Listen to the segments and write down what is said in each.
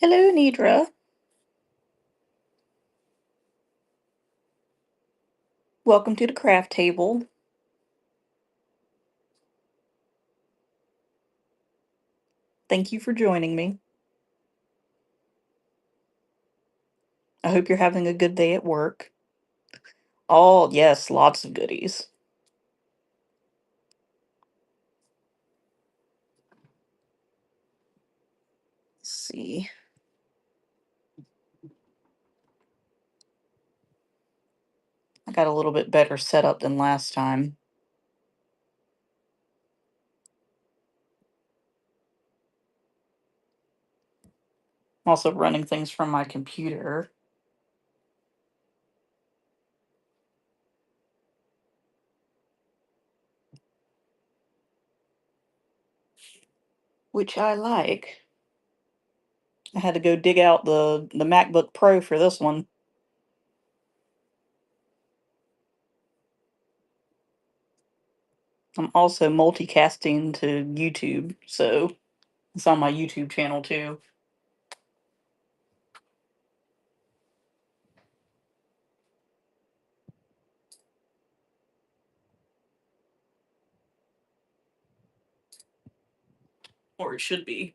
Hello, Nidra. Welcome to the craft table. Thank you for joining me. I hope you're having a good day at work. Oh, yes, lots of goodies. Let's see. I got a little bit better setup than last time. I'm also running things from my computer. Which I like. I had to go dig out the MacBook Pro for this one. I'm also multicasting to YouTube, so it's on my YouTube channel too. Or it should be.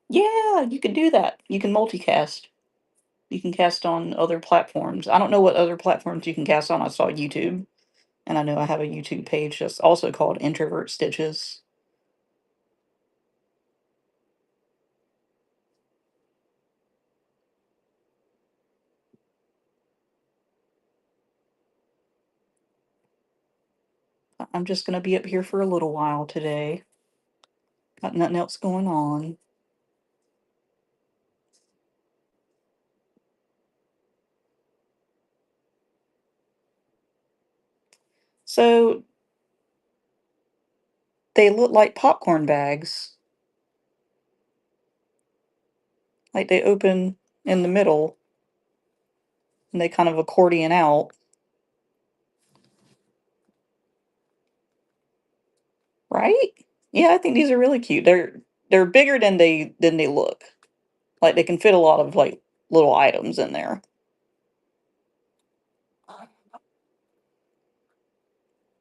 Yeah, you can do that. You can multicast. You can cast on other platforms. I don't know what other platforms you can cast on. I saw YouTube, and I know I have a YouTube page that's also called Introvert Stitches. I'm just going to be up here for a little while today. Got nothing else going on. So they look like popcorn bags. Like they open in the middle and they kind of accordion out, right? Yeah, I think these are really cute. They're bigger than they look. Like they can fit a lot of like little items in there.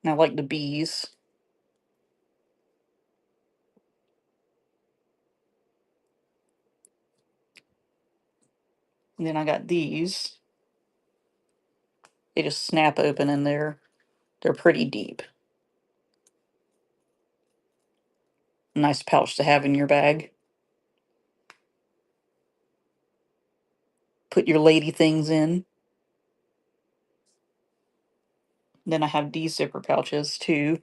And I like the bees. And then I got these. They just snap open and they're pretty deep. Nice pouch to have in your bag. Put your lady things in. Then I have these zipper pouches too.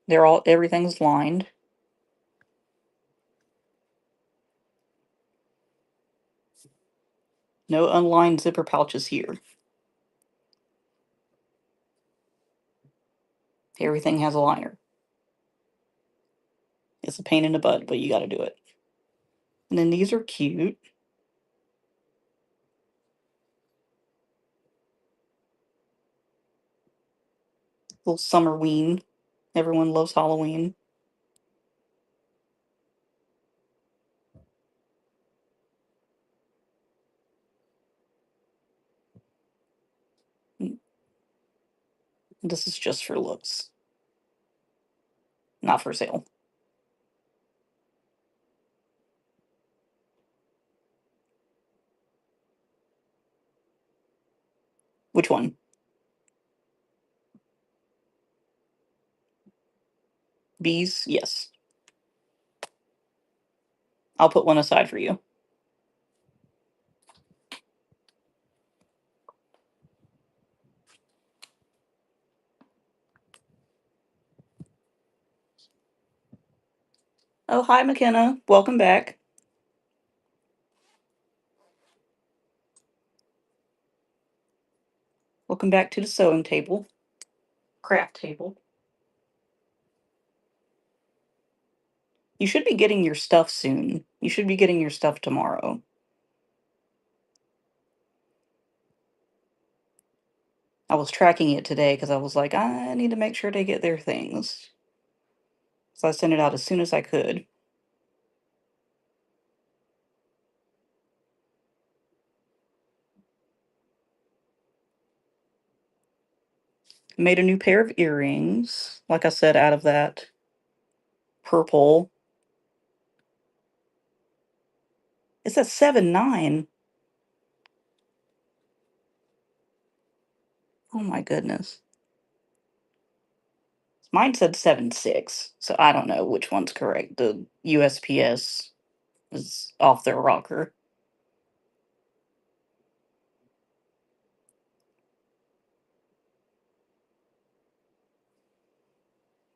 Everything's lined. No unlined zipper pouches here. Everything has a liner. It's a pain in the butt, but you gotta do it. And then these are cute. Little summer ween. Everyone loves Halloween. This is just for looks, not for sale. Which one? Bees? Yes. I'll put one aside for you. Oh, hi, McKenna. Welcome back. Welcome back to the sewing table, craft table. You should be getting your stuff soon. You should be getting your stuff tomorrow. I was tracking it today because I was like, I need to make sure they get their things. So I sent it out as soon as I could. Made a new pair of earrings, like I said, out of that purple. It says 7.9. Oh my goodness. Mine said 7.6, so I don't know which one's correct. The USPS is off their rocker.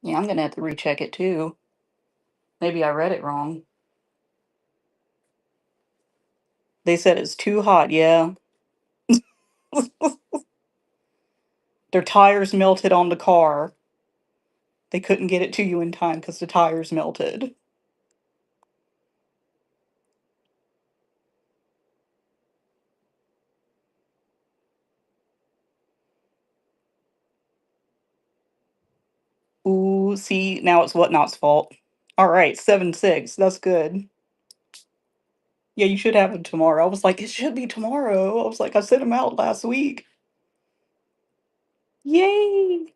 Yeah, I'm gonna have to recheck it too. Maybe I read it wrong. They said it's too hot, yeah. Their tires melted on the car. They couldn't get it to you in time because the tires melted. Ooh, see, now it's Whatnot's fault. All right, 7.6. That's good. Yeah, you should have them tomorrow. I was like, it should be tomorrow. I was like, I sent them out last week. Yay!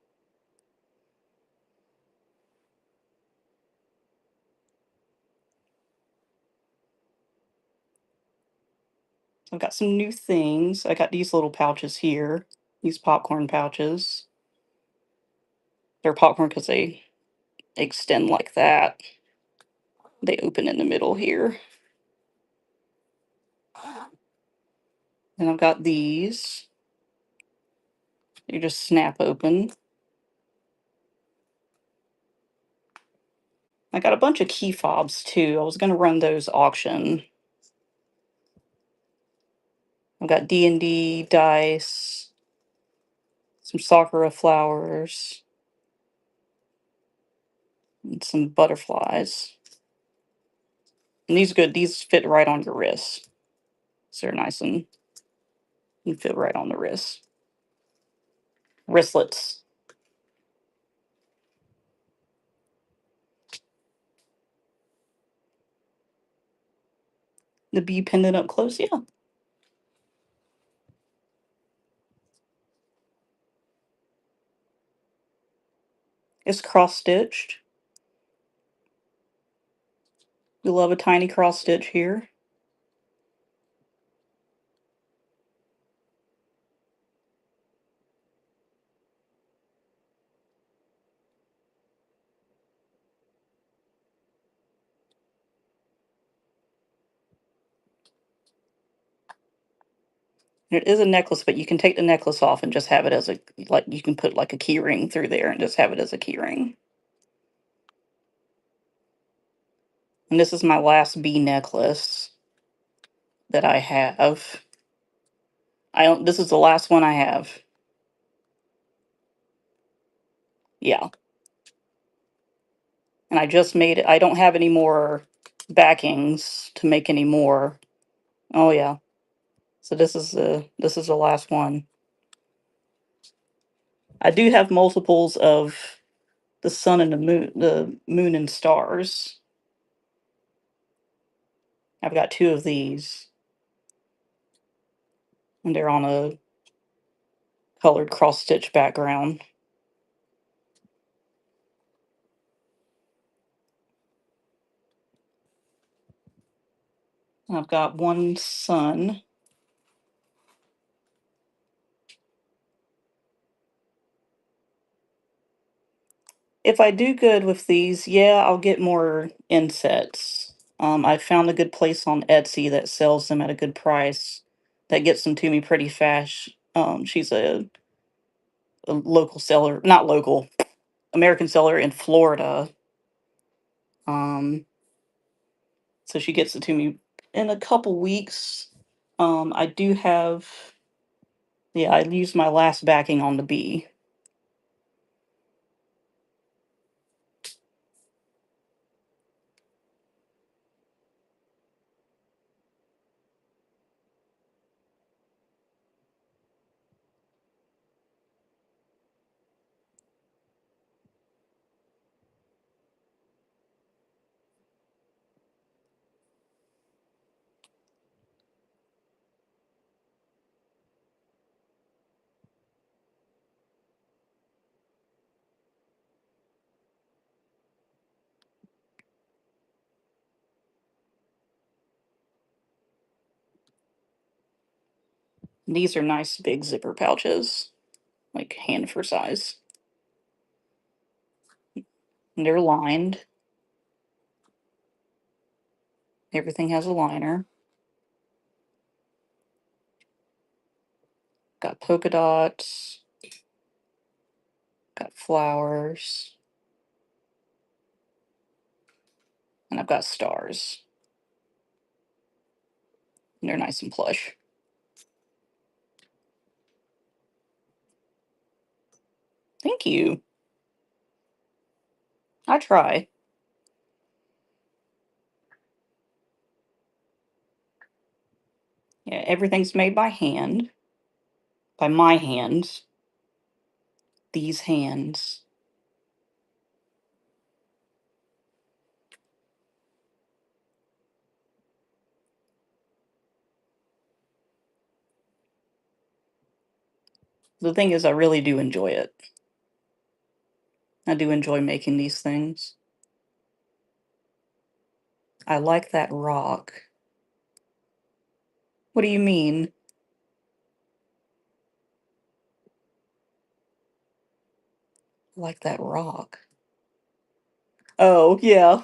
I've got some new things. I got these little pouches here. These popcorn pouches. They're popcorn because they extend like that. They open in the middle here. And I've got these. You just snap open. I got a bunch of key fobs too. I was gonna run those auction. I've got D&D dice, some Sakura flowers, and some butterflies. And these are good. These fit right on your wrist. So they're nice and fit right on the wrist. Wristlets. The bee pendant up close, yeah. It's cross stitched. We love a tiny cross stitch here. It is a necklace, but you can take the necklace off and just have it as a, like, you can put like a key ring through there and just have it as a key ring. And this is my last bee necklace that I have. I don't, this is the last one I have. Yeah. And I just made it. I don't have any more backings to make any more. Oh yeah. So this is the last one. I do have multiples of the sun and the moon and stars. I've got two of these, and they're on a colored cross stitch background. And I've got one sun. If I do good with these, yeah, I'll get more insets. I found a good place on Etsy that sells them at a good price that gets them to me pretty fast. She's a local seller, not local, American seller in Florida. Um, so she gets it to me in a couple weeks. I do have, yeah, I used my last backing on the bee. These are nice big zipper pouches, like hand for size. And they're lined. Everything has a liner. Got polka dots. Got flowers. And I've got stars. And they're nice and plush. Thank you. I try. Yeah, everything's made by hand. By my hands. These hands. The thing is, I really do enjoy it. I do enjoy making these things. I like that rock. What do you mean? I like that rock. Oh, yeah.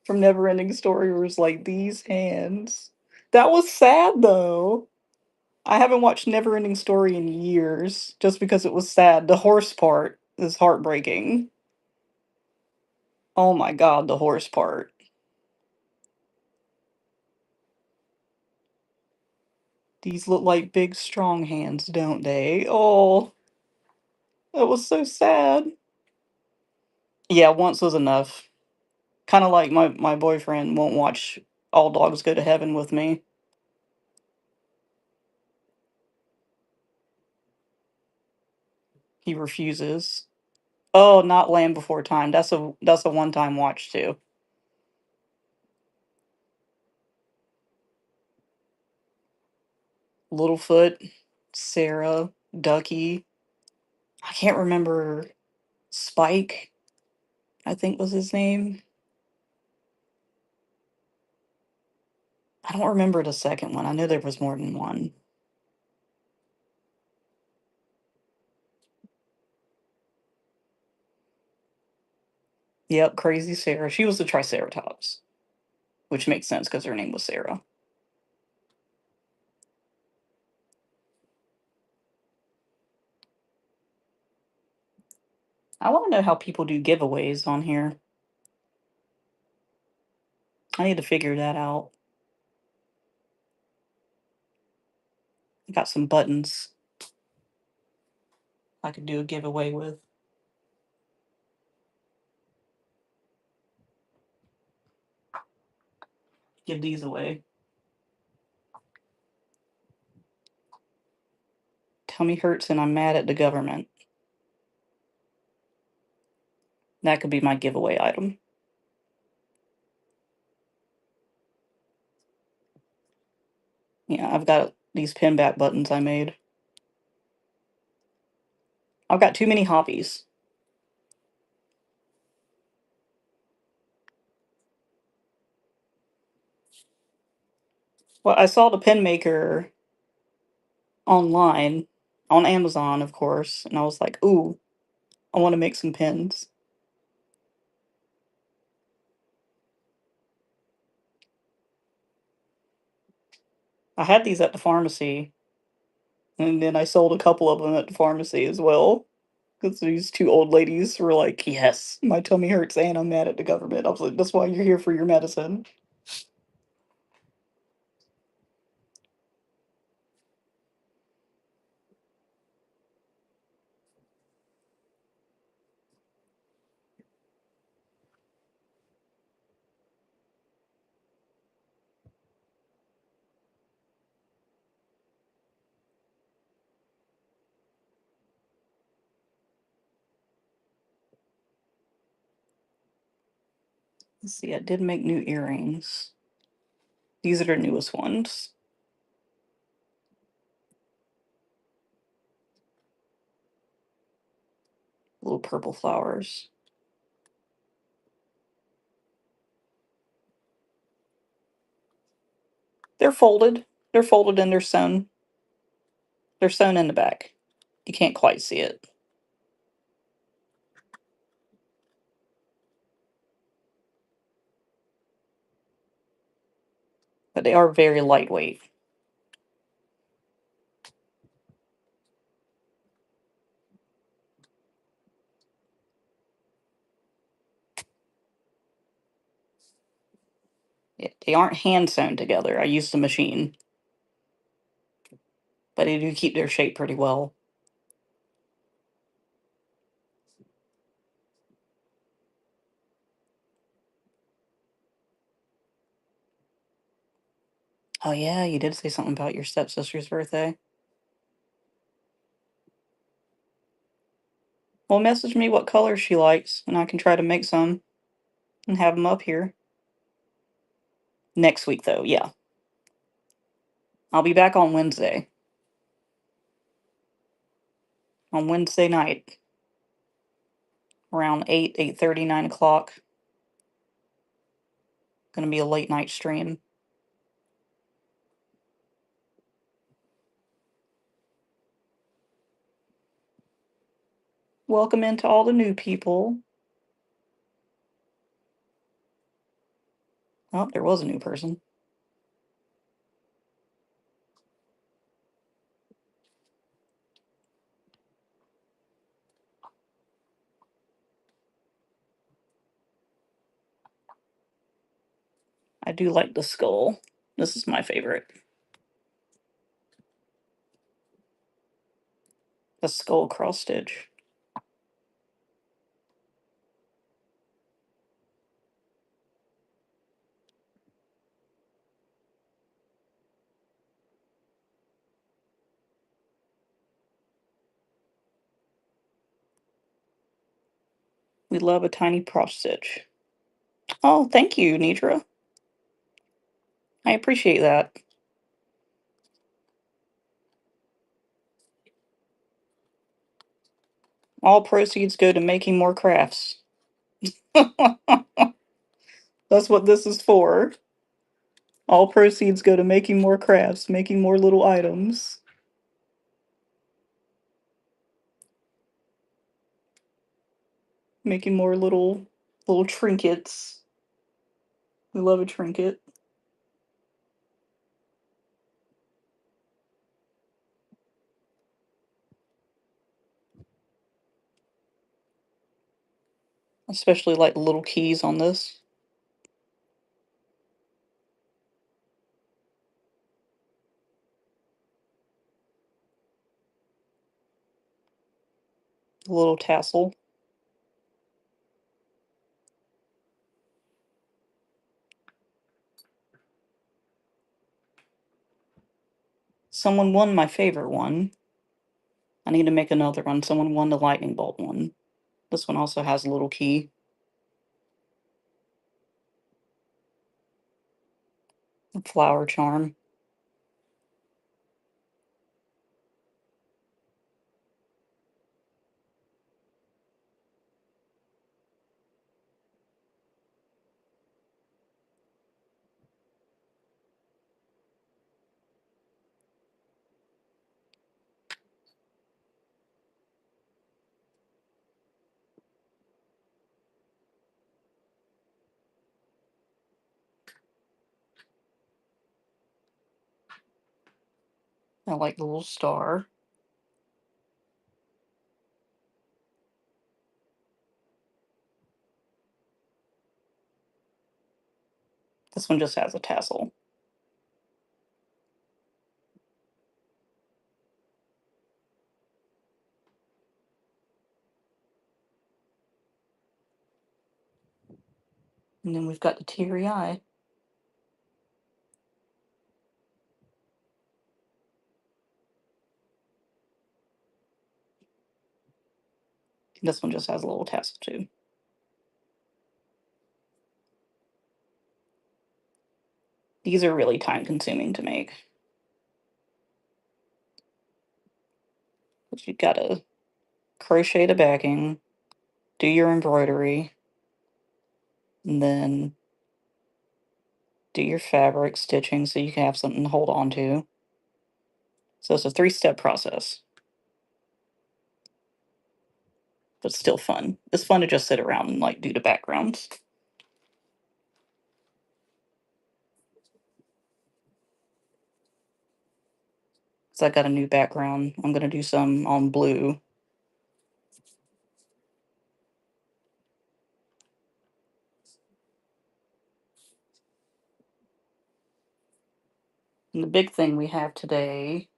From Neverending Story was like these hands. That was sad though. I haven't watched Neverending Story in years just because it was sad. The horse part is heartbreaking. Oh my god, the horse part. These look like big strong hands, don't they? Oh, that was so sad. Yeah, once was enough. Kind of like my boyfriend won't watch All Dogs Go to Heaven with me. He refuses. Oh, not Land Before Time. That's a one-time watch too. Littlefoot, Sarah, Ducky. I can't remember Spike, I think was his name. I don't remember the second one. I know there was more than one. Yep, Crazy Sarah. She was the Triceratops, which makes sense because her name was Sarah. I want to know how people do giveaways on here. I need to figure that out. I got some buttons I could do a giveaway with. Give these away. Tummy hurts and I'm mad at the government. That could be my giveaway item. Yeah, I've got these pin back buttons I made. I've got too many hobbies. Well, I saw the pin maker online on Amazon, of course, and I was like, "Ooh, I want to make some pins." I had these at the pharmacy, and then I sold a couple of them at the pharmacy as well. Because these two old ladies were like, "Yes, my tummy hurts and I'm mad at the government." I was like, "That's why you're here for your medicine." Let's see, I did make new earrings. These are the newest ones. Little purple flowers. They're folded. They're folded and they're sewn. They're sewn in the back. You can't quite see it. But they are very lightweight. They aren't hand sewn together. I used the machine, but they do keep their shape pretty well. Oh yeah, you did say something about your stepsister's birthday. Well, message me what colors she likes, and I can try to make some and have them up here. Next week, though, yeah. I'll be back on Wednesday. On Wednesday night, around 8, 8:30, 9 o'clock. Gonna be a late night stream. Welcome into all the new people. Oh, there was a new person. I do like the skull. This is my favorite. The skull cross stitch. We love a tiny cross stitch. Oh, thank you, Nidra. I appreciate that. All proceeds go to making more crafts. That's what this is for. All proceeds go to making more crafts, making more little items, making more little trinkets. We love a trinket. Especially like the little keys on this. The little tassel. Someone won my favorite one. I need to make another one. Someone won the lightning bolt one. This one also has a little key. A flower charm. I like the little star. This one just has a tassel. And then we've got the teary eye. This one just has a little tassel too. These are really time consuming to make. But you've got to crochet the backing, do your embroidery, and then do your fabric stitching so you can have something to hold on to. So it's a 3-step process, but still fun. It's fun to just sit around and like do the backgrounds. So I got a new background. I'm gonna do some on blue. And the big thing we have today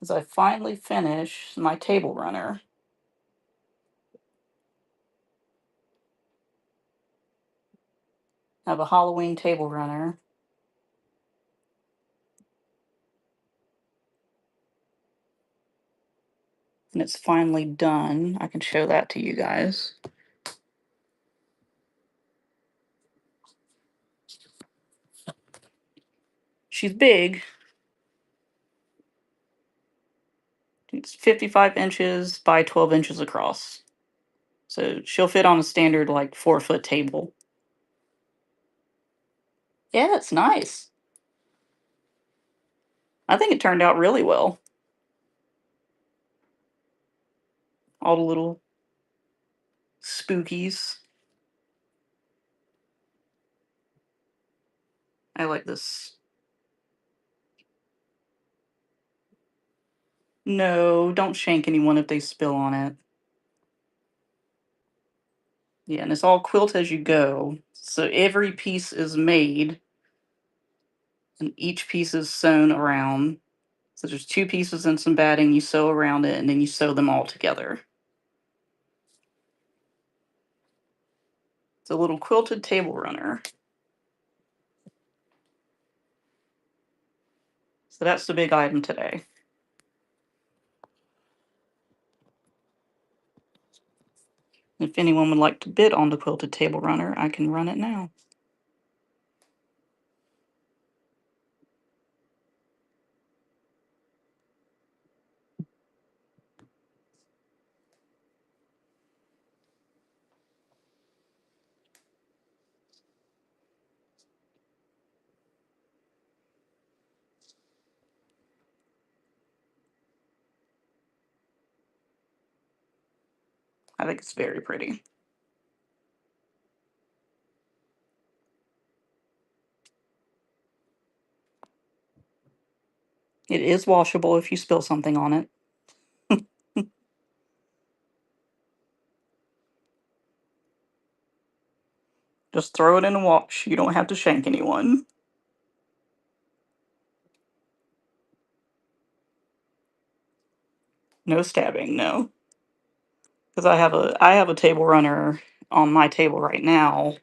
is I finally finished my table runner. I have a Halloween table runner. And it's finally done. I can show that to you guys. She's big. It's 55 inches by 12 inches across. So she'll fit on a standard like 4-foot table. Yeah, it's nice. I think it turned out really well. All the little spookies. I like this. No, don't shank anyone if they spill on it. Yeah, and it's all quilt as you go. So every piece is made and each piece is sewn around. So there's 2 pieces and some batting, you sew around it, and then you sew them all together. It's a little quilted table runner. So that's the big item today. If anyone would like to bid on the quilted table runner, I can run it now. I think it's very pretty. It is washable if you spill something on it. Just throw it in the wash. You don't have to shank anyone. No stabbing, no. Because I have a table runner on my table right now,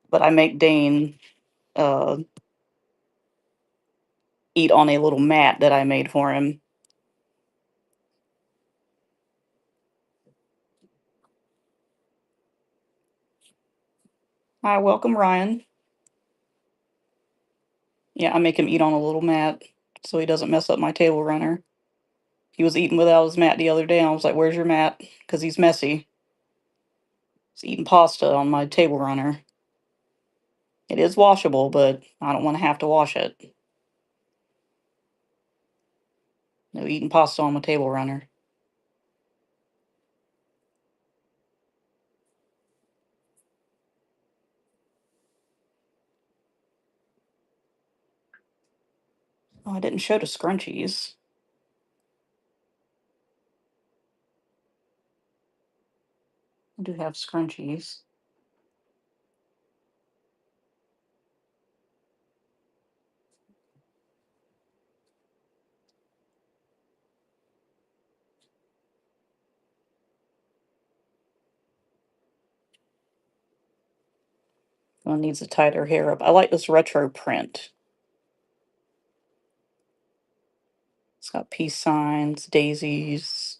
but I make Dane uh, eat on a little mat that I made for him. Hi, welcome, Ryan. Yeah, I make him eat on a little mat so he doesn't mess up my table runner. He was eating without his mat the other day, and I was like, "Where's your mat?" Because he's messy. He's eating pasta on my table runner. It is washable, but I don't want to have to wash it. No eating pasta on my table runner. Oh, I didn't show the scrunchies. I do have scrunchies. One needs a tighter hair up. I like this retro print. It's got peace signs, daisies,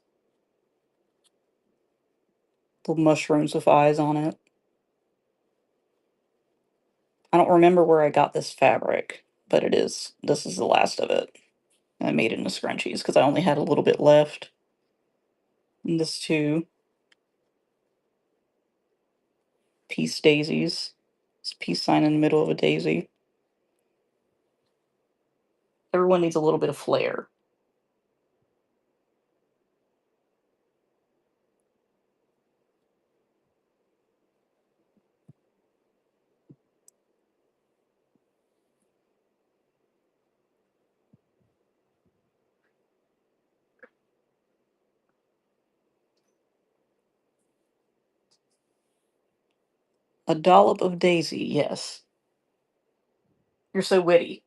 little mushrooms with eyes on it. I don't remember where I got this fabric, but this is the last of it. I made it into scrunchies because I only had a little bit left. And this too. Peace daisies. It's a peace sign in the middle of a daisy. Everyone needs a little bit of flair. A dollop of daisy, yes. You're so witty.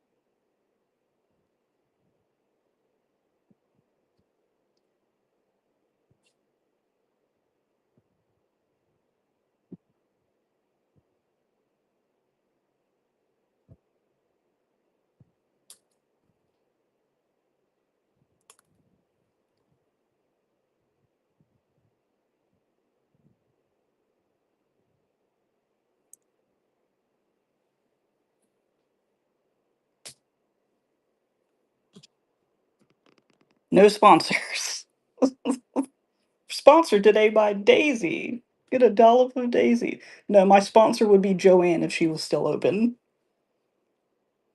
No sponsors. Sponsored today by Daisy. Get a dollop of Daisy. No, my sponsor would be Joanne if she was still open.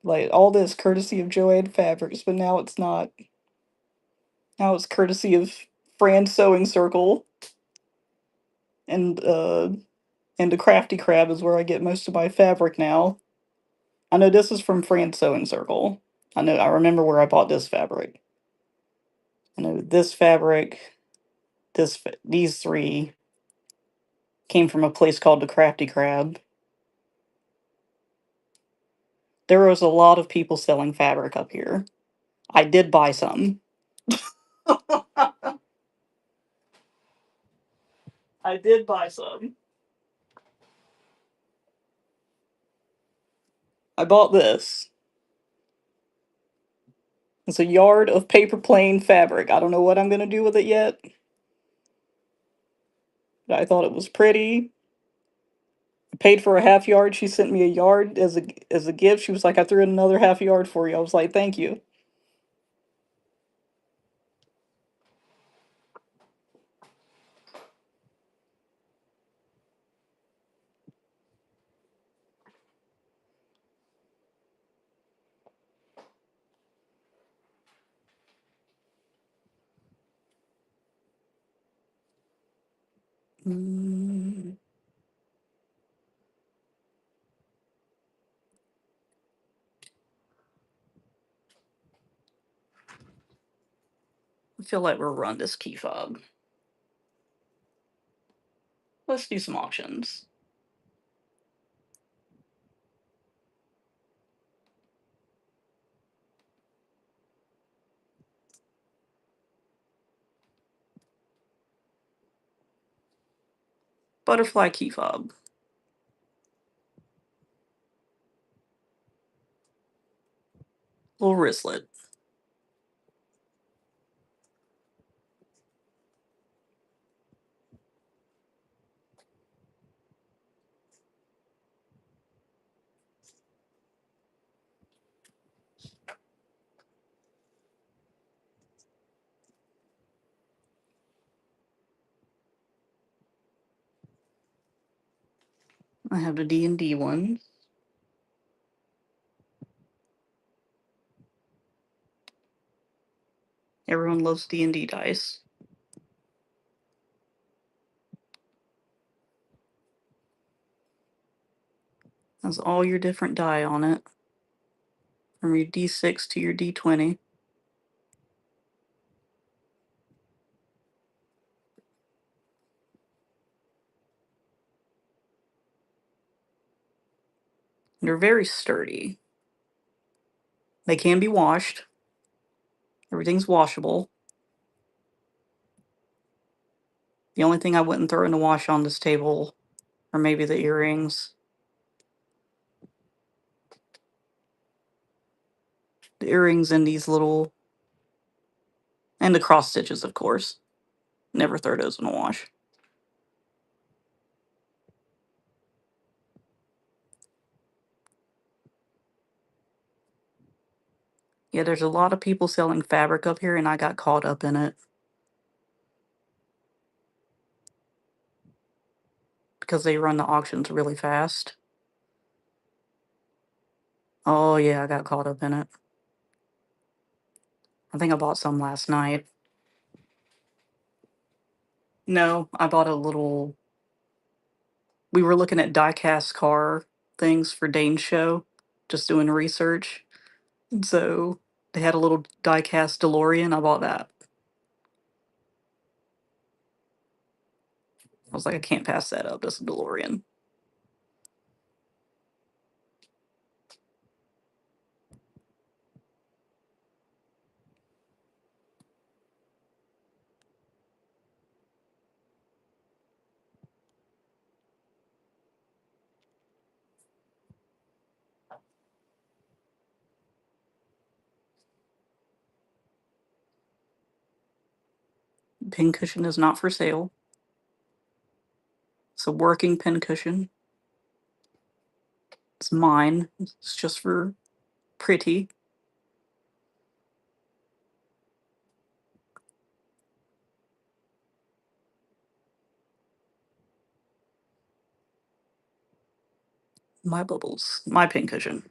Like all this courtesy of Joanne Fabrics, but now it's not. Now it's courtesy of Fran Sewing Circle and the Crafty Crab is where I get most of my fabric now. I know this is from Fran Sewing Circle. I remember where I bought this fabric. I know this fabric, these three came from a place called the Crafty Crab. There was a lot of people selling fabric up here. I did buy some. I did buy some. I bought this. It's a yard of paper plane fabric. I don't know what I'm going to do with it yet. But I thought it was pretty. I paid for a half yard. She sent me a yard as a gift. She was like, I threw in another half yard for you. I was like, thank you. Mm, I feel like we'll run this key fob. Let's do some auctions. Butterfly key fob. Little wristlet. I have the D&D one. Everyone loves D&D dice. Has all your different die on it. From your D6 to your D20. They're very sturdy. They can be washed. Everything's washable. The only thing I wouldn't throw in the wash on this table are maybe the earrings. The earrings and these little, and the cross stitches, of course. Never throw those in the wash. Yeah, there's a lot of people selling fabric up here, and I got caught up in it. Because they run the auctions really fast. Oh, yeah, I got caught up in it. I think I bought some last night. No, I bought a little. We were looking at die-cast car things for Dane's show, just doing research. And so they had a little die-cast DeLorean. I bought that. I was like, I can't pass that up. It's a DeLorean. Pincushion is not for sale. It's a working pincushion. It's mine. It's just for pretty. My bubbles. My pincushion.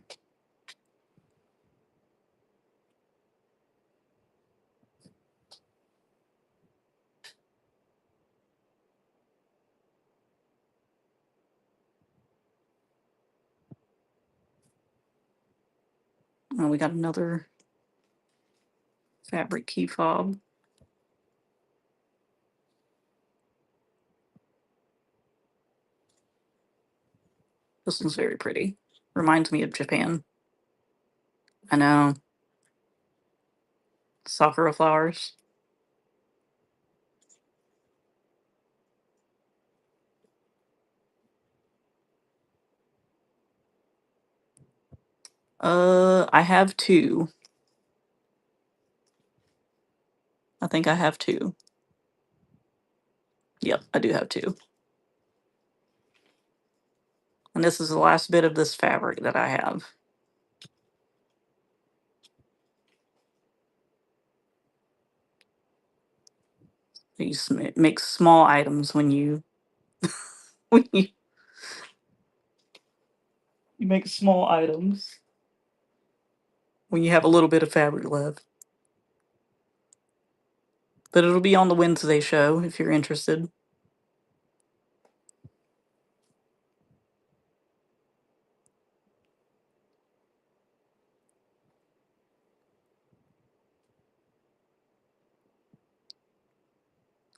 Oh, we got another fabric key fob. This one's very pretty. Reminds me of Japan. I know. Sakura flowers. I have two. I think I have two. Yep, I do have two. And this is the last bit of this fabric that I have. You make small items when you when you make small items when you have a little bit of fabric left. But it'll be on the Wednesday show if you're interested.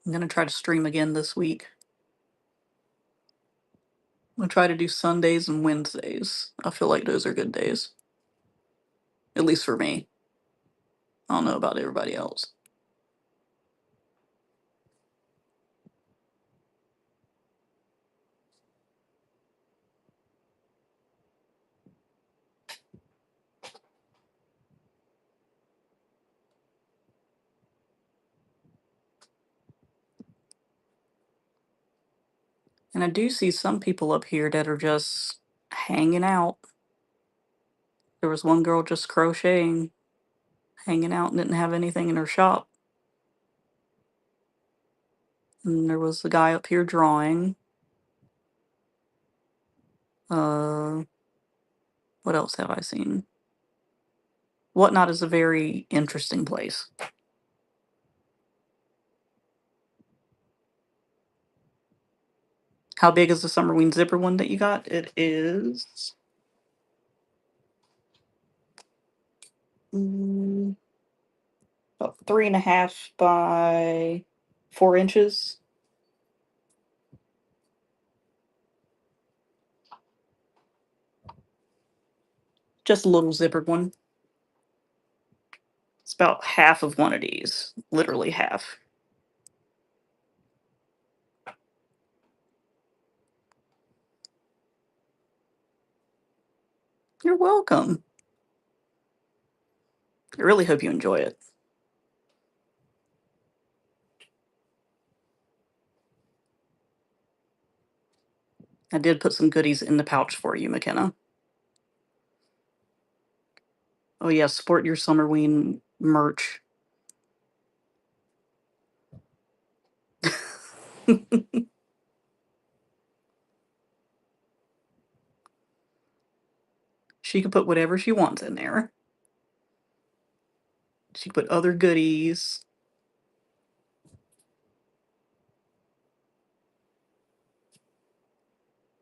I'm gonna try to stream again this week. I'm gonna try to do Sundays and Wednesdays. I feel like those are good days. At least for me. I don't know about everybody else. And I do see some people up here that are just hanging out. There was one girl just crocheting, hanging out, and didn't have anything in her shop. And there was a guy up here drawing. Uh, what else have I seen? Whatnot is a very interesting place. How big is the Summerween zipper one that you got? It is mm, about 3.5 by 4 inches. Just a little zippered one. It's about half of one of these, literally half. You're welcome. I really hope you enjoy it. I did put some goodies in the pouch for you, McKenna. Oh yeah, support your Summerween merch. She can put whatever she wants in there. So you put other goodies.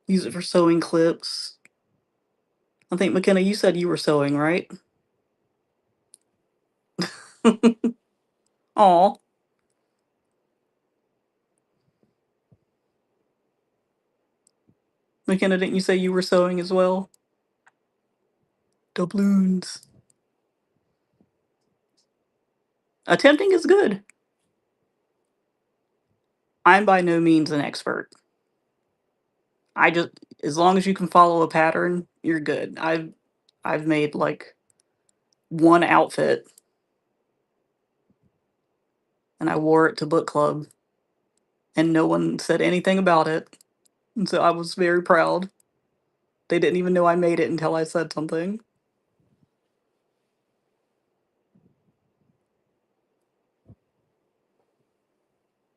Use it for sewing clips. I think, McKenna, you said you were sewing, right? Aw. McKenna, didn't you say you were sewing as well? Doubloons. Attempting is good. I'm by no means an expert. I just, as long as you can follow a pattern, you're good. I've made like one outfit and I wore it to book club and no one said anything about it. And so I was very proud. They didn't even know I made it until I said something.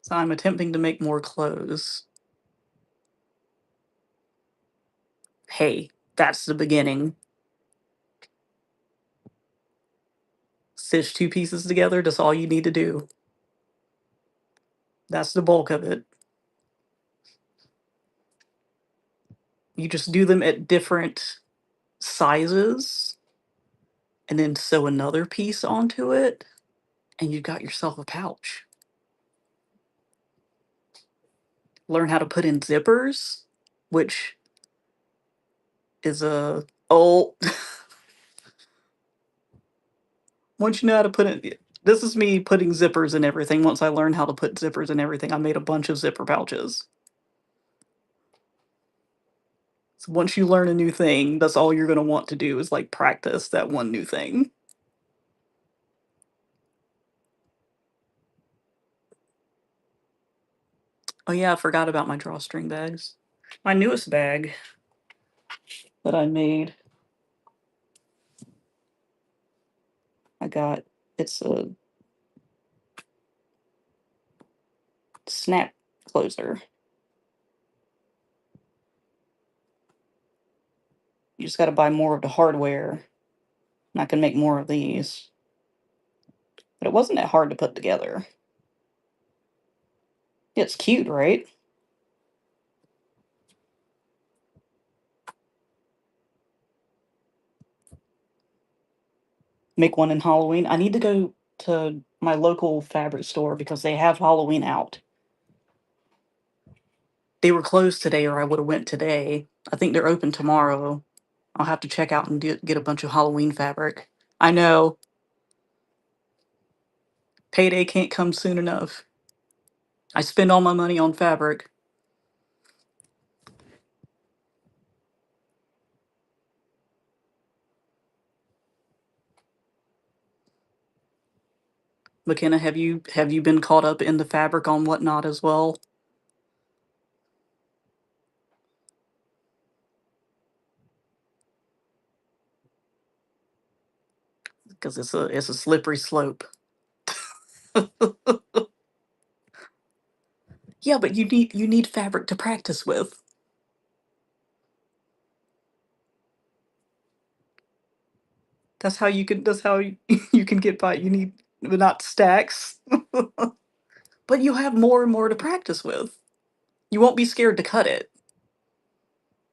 So I'm attempting to make more clothes. Hey, that's the beginning. Stitch two pieces together, that's all you need to do. That's the bulk of it. You just do them at different sizes and then sew another piece onto it, and you got yourself a pouch. Learn how to put in zippers, which is a oh once you know how to put it, this is me putting zippers and everything. Once I learned how to put zippers and everything, I made a bunch of zipper pouches. So once you learn a new thing, that's all you're gonna want to do is like practice that one new thing. Oh yeah, I forgot about my drawstring bags. My newest bag that I made, I got, it's a snap closer. You just gotta buy more of the hardware, and I can make more of these. But it wasn't that hard to put together. It's cute, right? Make one in Halloween. I need to go to my local fabric store because they have Halloween out. They were closed today, or I would have went today. I think they're open tomorrow. I'll have to check out and get a bunch of Halloween fabric. I know. Payday can't come soon enough. I spend all my money on fabric. McKenna, have you been caught up in the fabric on Whatnot as well? Because it's a slippery slope. Yeah, but you need fabric to practice with. That's how you, you can get by. You need, but not stacks. But you have more and more to practice with. You won't be scared to cut it.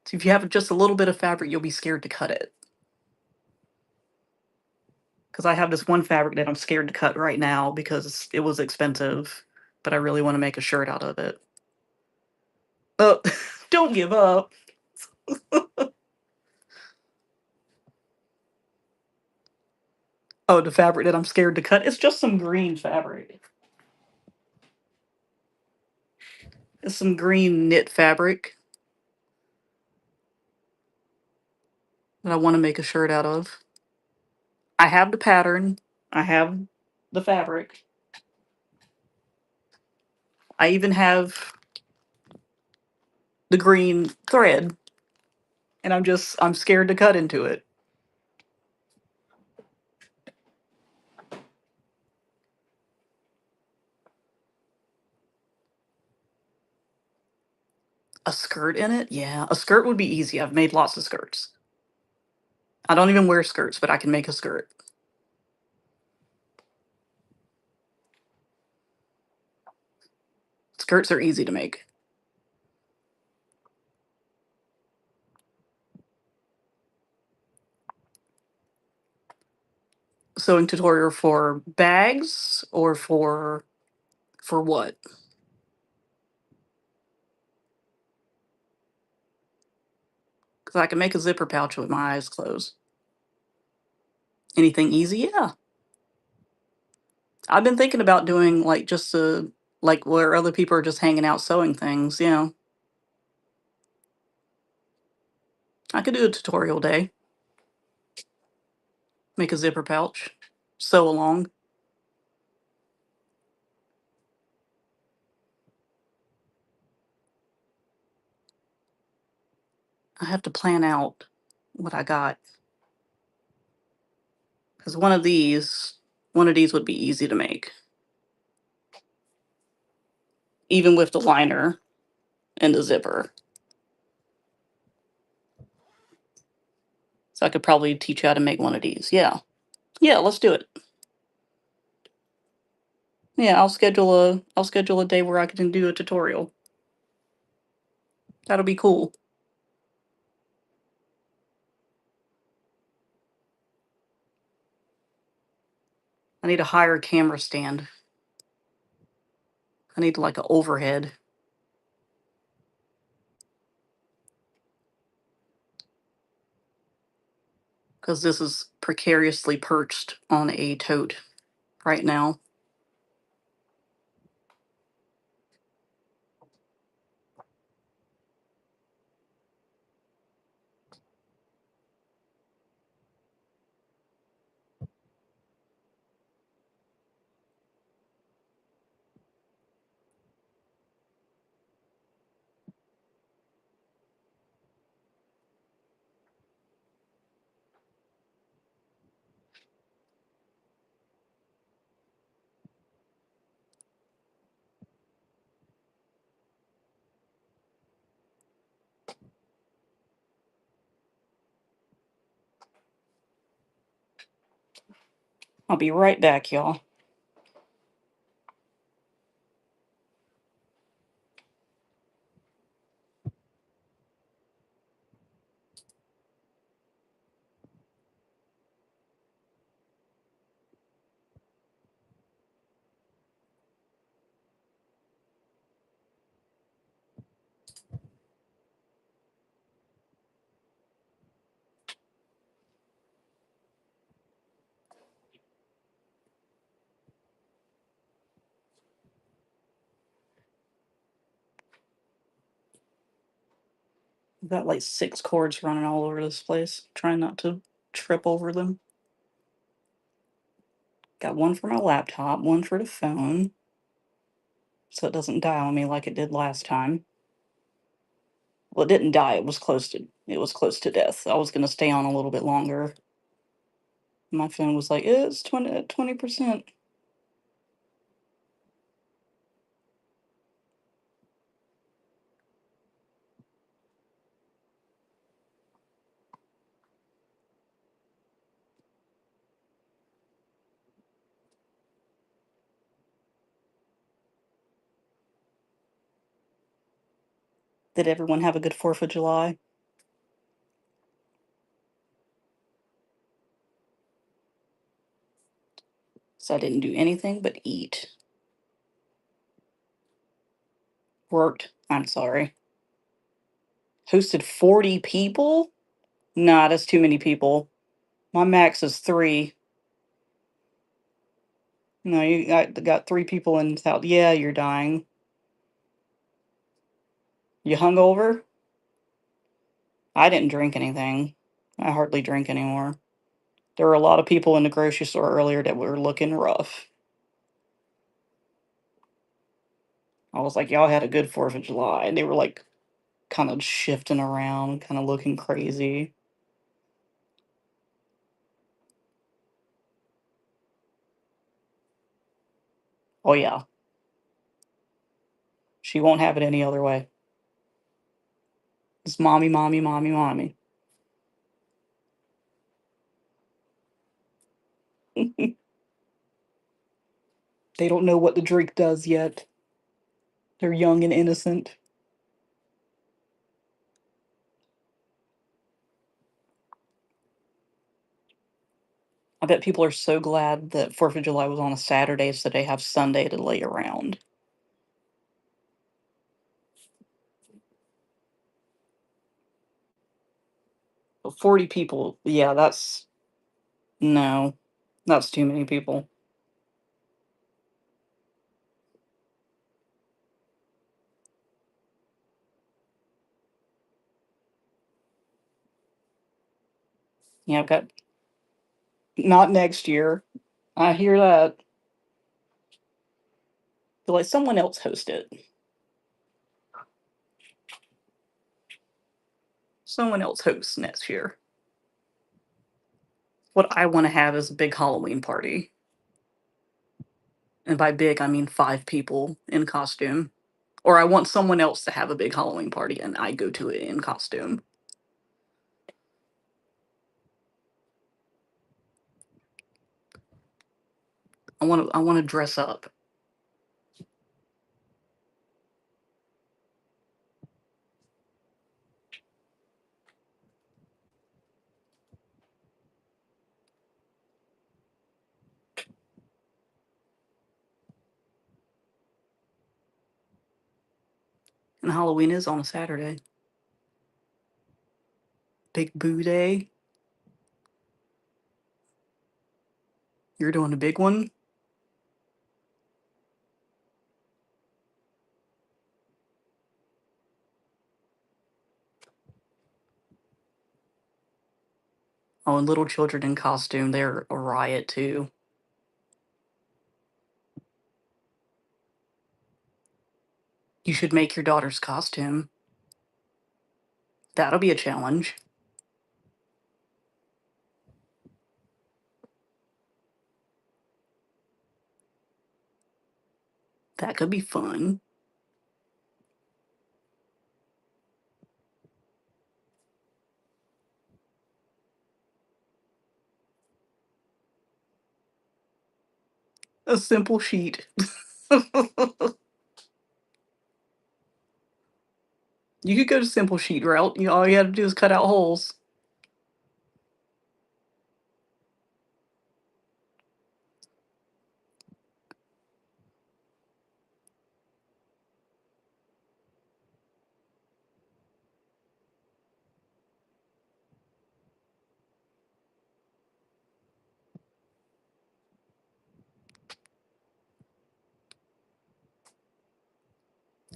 So if you have just a little bit of fabric, you'll be scared to cut it. Because I have this one fabric that I'm scared to cut right now because it was expensive, but I really want to make a shirt out of it. Oh, don't give up. Oh, the fabric that I'm scared to cut. It's just some green fabric. It's some green knit fabric that I want to make a shirt out of. I have the pattern. I have the fabric. I even have the green thread, and I'm scared to cut into it. A skirt in it? Yeah, a skirt would be easy. I've made lots of skirts. I don't even wear skirts, but I can make a skirt. Skirts are easy to make. Sewing tutorial for bags or for what? Because I can make a zipper pouch with my eyes closed. Anything easy? Yeah. I've been thinking about doing like just like where other people are just hanging out sewing things, you know. I could do a tutorial day, make a zipper pouch, sew along. I have to plan out what I got because one of these would be easy to make, even with the liner and the zipper. So I could probably teach you how to make one of these. Yeah. Yeah, let's do it. Yeah, I'll schedule a day where I can do a tutorial. That'll be cool. I need a higher camera stand. I need like an overhead because this is precariously perched on a tote right now. I'll be right back, y'all. I've got like 6 cords running all over this place, trying not to trip over them. Got one for my laptop, one for the phone, so it doesn't die on me like it did last time. Well, it didn't die. It was close to death. I was gonna stay on a little bit longer. My phone was like, it's 20%. Did everyone have a good 4th of July? So I didn't do anything but eat. Worked. I'm sorry. Hosted 40 people? Nah, that's too many people. My max is 3. No, you got 3 people in South. Yeah, you're dying. You hungover? I didn't drink anything. I hardly drink anymore. There were a lot of people in the grocery store earlier that were looking rough. I was like, y'all had a good 4th of July. And they were like kind of shifting around, kind of looking crazy. Oh, yeah. She won't have it any other way. It's mommy, mommy, mommy, mommy. They don't know what the drink does yet. They're young and innocent. I bet people are so glad that 4th of July was on a Saturday so they have Sunday to lay around. But 40 people, yeah, that's no. That's too many people. Yeah, I've got not next year. I hear that. But let someone else host it. Someone else hosts next year. What I want to have is a big Halloween party. And by big, I mean 5 people in costume. Or I want someone else to have a big Halloween party and I go to it in costume. I want to dress up. And Halloween is on a Saturday. Big Boo Day. You're doing a big one? Oh, and little children in costume, they're a riot too. You should make your daughter's costume. That'll be a challenge. That could be fun. A simple sheet. You could go to simple sheet route. All you had to do is cut out holes.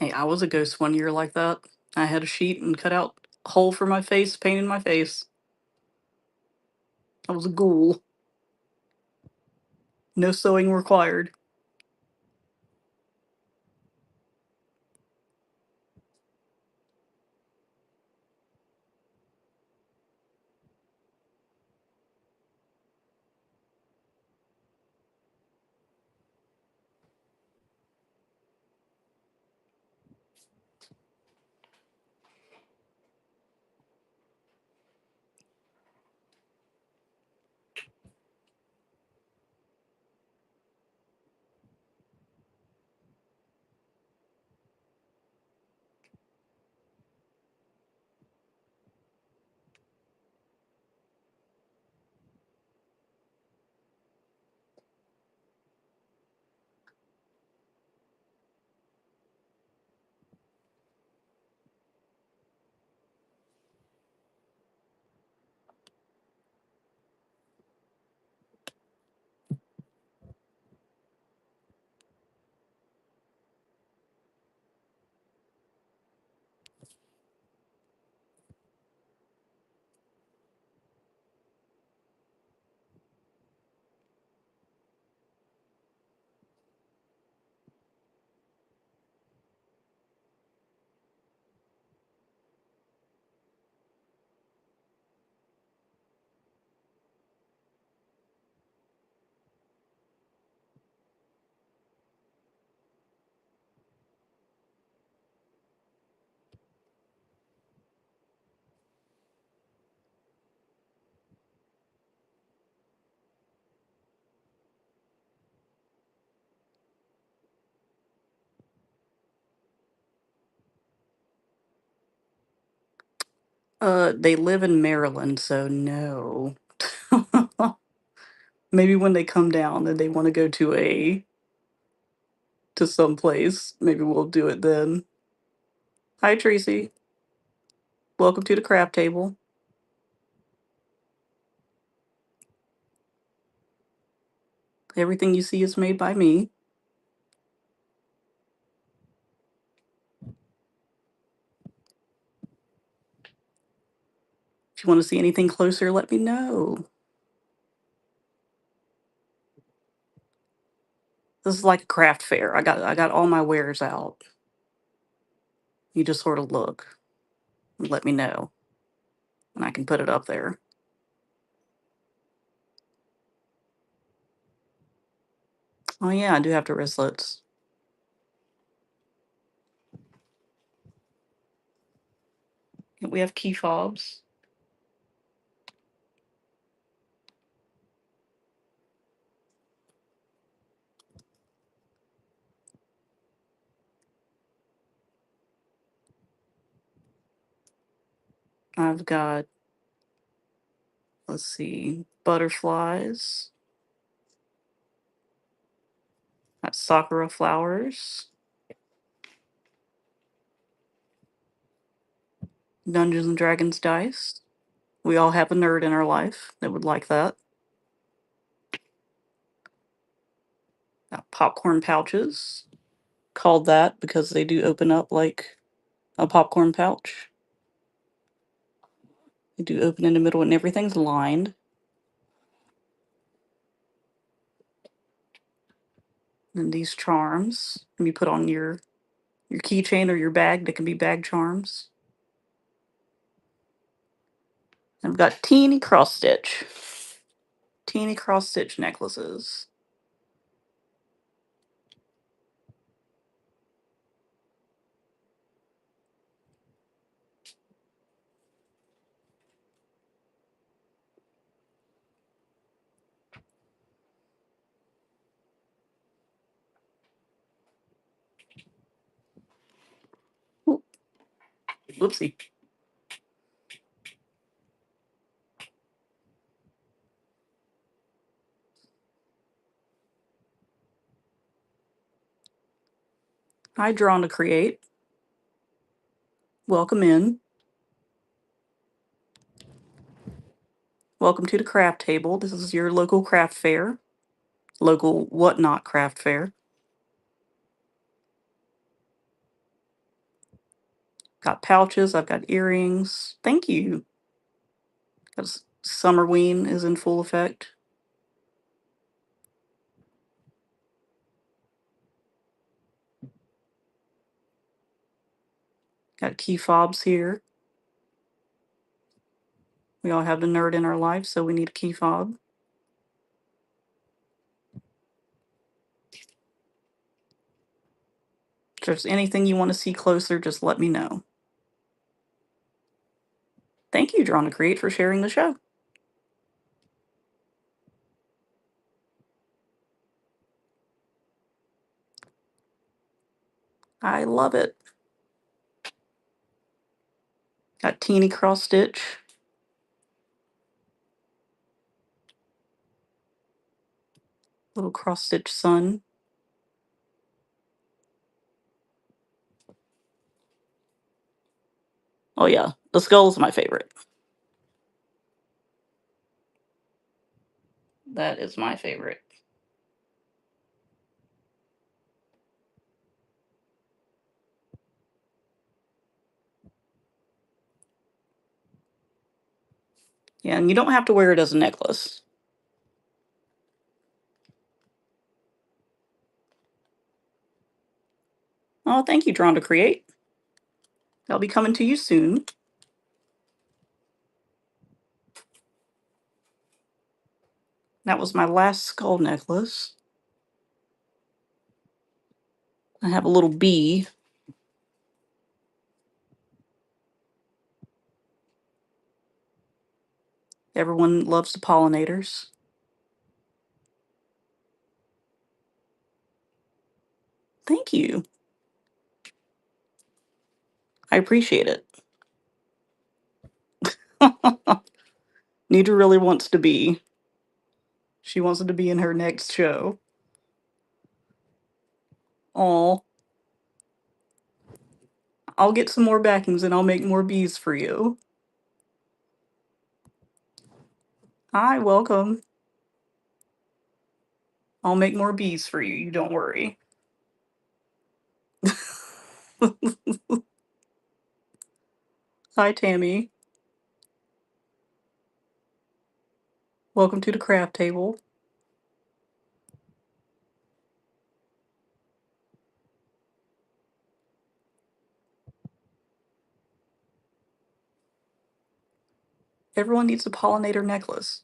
Hey, I was a ghost one year like that. I had a sheet and cut out a hole for my face, painted my face. I was a ghoul. No sewing required. They live in Maryland, so no. Maybe when they come down and they want to go to some place, maybe we'll do it then. Hi, Tracy. Welcome to the craft table. Everything you see is made by me. If you want to see anything closer, let me know. This is like a craft fair. I got all my wares out. You just sort of look and let me know, and I can put it up there. Oh yeah, I do have the wristlets. We have key fobs. I've got, let's see, butterflies. Got sakura flowers. Dungeons and Dragons dice. We all have a nerd in our life that would like that. Got popcorn pouches. Called that because they do open up like a popcorn pouch. They do open in the middle and everything's lined. And these charms can be put on your keychain or your bag. They can be bag charms. I've got teeny cross stitch necklaces. Oop, whoopsie. Hi, Drawn to Create. Welcome in. Welcome to the craft table. This is your local craft fair, local whatnot craft fair. Got pouches. I've got earrings. Thank you. Because Summerween is in full effect. Got key fobs here. We all have the nerd in our life, so we need a key fob. If there's anything you want to see closer, just let me know. Thank you, Drawn to Create, for sharing the show. I love it. Got teeny cross stitch. Little cross stitch sun. Oh yeah, the skull is my favorite. That is my favorite. Yeah, and you don't have to wear it as a necklace. Oh, thank you, Drawn to Create. They'll be coming to you soon. That was my last skull necklace. I have a little bee. Everyone loves the pollinators. Thank you. I appreciate it. Nidra really wants to be. She wants it to be in her next show. Oh, I'll get some more backings and I'll make more bees for you. Hi, welcome. I'll make more bees for you. You don't worry. Hi, Tammy. Welcome to the craft table. Everyone needs a pollinator necklace.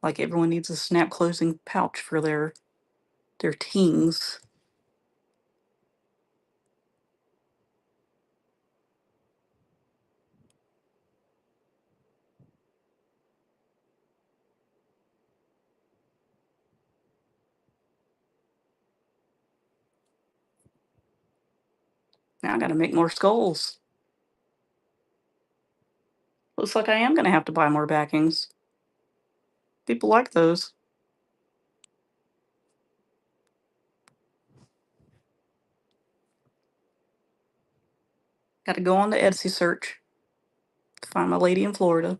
Like everyone needs a snap closing pouch for their tings. Now I gotta make more skulls. Looks like I am gonna have to buy more backings. People like those. Gotta go on the Etsy search to find my lady in Florida.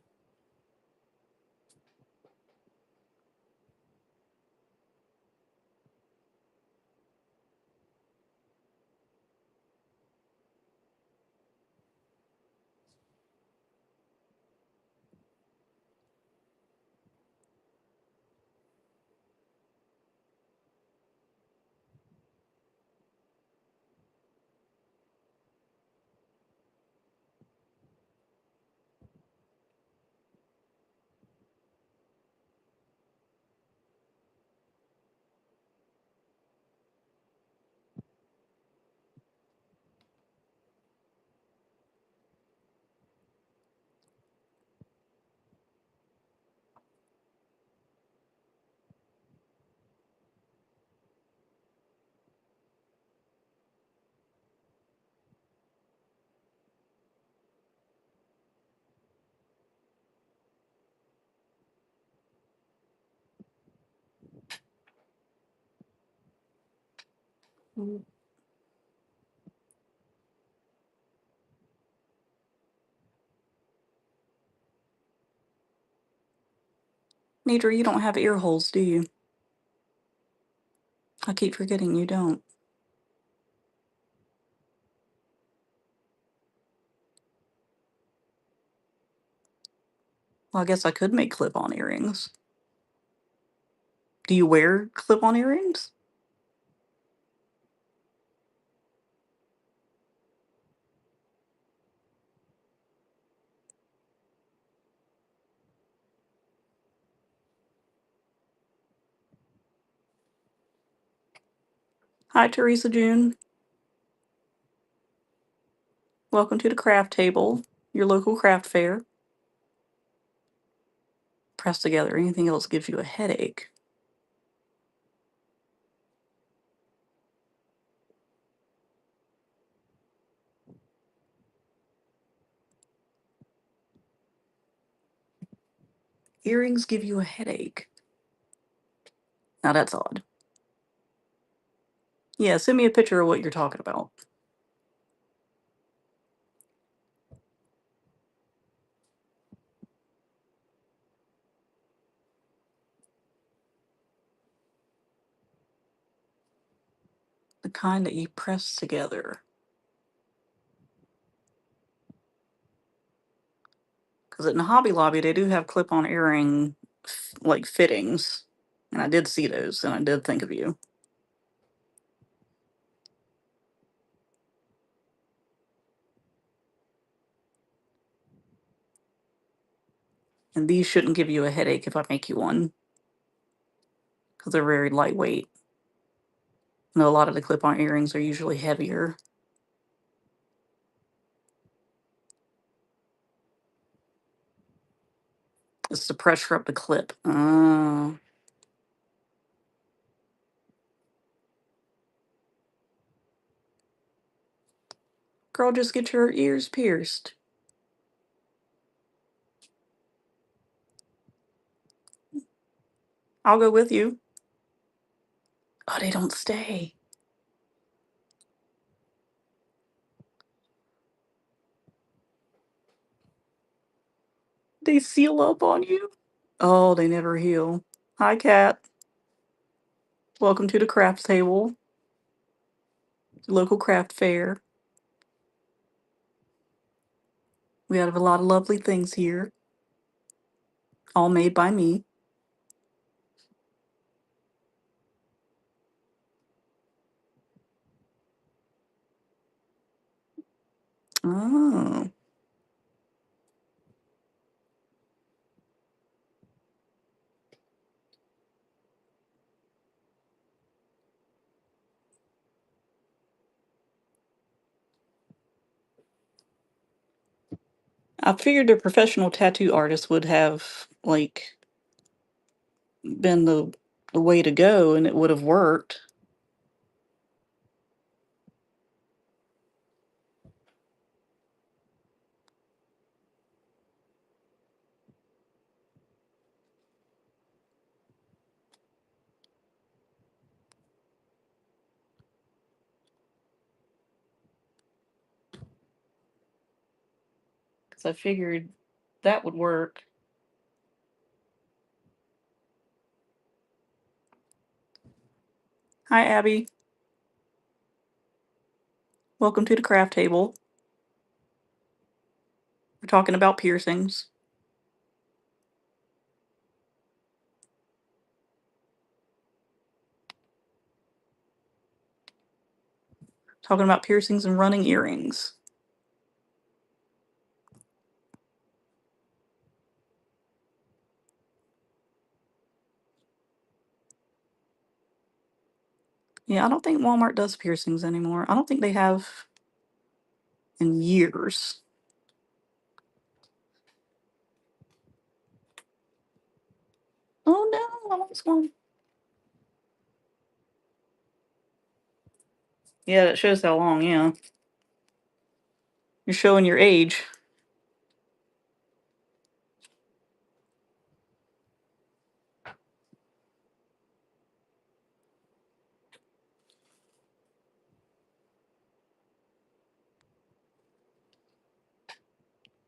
Nidra, you don't have ear holes, do you? I keep forgetting you don't. Well, I guess I could make clip-on earrings. Do you wear clip-on earrings? Hi, Teresa June. Welcome to the craft table, your local craft fair. Press together. Anything else gives you a headache. Earrings give you a headache. Now that's odd. Yeah, send me a picture of what you're talking about. The kind that you press together. Because in the Hobby Lobby, they do have clip-on earring, like, fittings. And I did see those, and I did think of you. And these shouldn't give you a headache if I make you one. Because they're very lightweight. No, a lot of the clip-on earrings are usually heavier. It's to pressure up the clip. Girl, just get your ears pierced. I'll go with you. Oh, they don't stay. They seal up on you. Oh, they never heal. Hi, Kat. Welcome to the craft table, local craft fair. We have a lot of lovely things here, all made by me. Oh. I figured a professional tattoo artist would have, like, been the way to go and it would have worked. Because I figured that would work. Hi, Abby. Welcome to the craft table. We're talking about piercings. Talking about piercings and running earrings. Yeah, I don't think Walmart does piercings anymore. I don't think they have in years. Oh no, I lost one. Yeah, that shows how long, yeah. You're showing your age.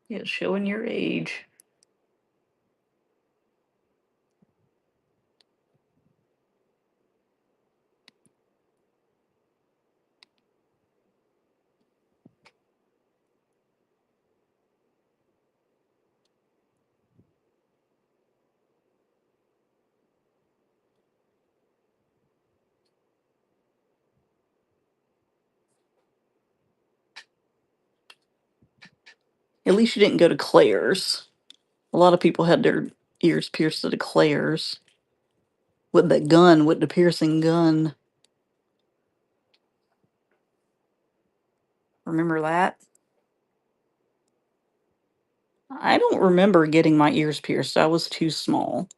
Yeah, showing your age. At least you didn't go to Claire's. A lot of people had their ears pierced at the Claire's. With the gun, with the piercing gun. Remember that? I don't remember getting my ears pierced. I was too small.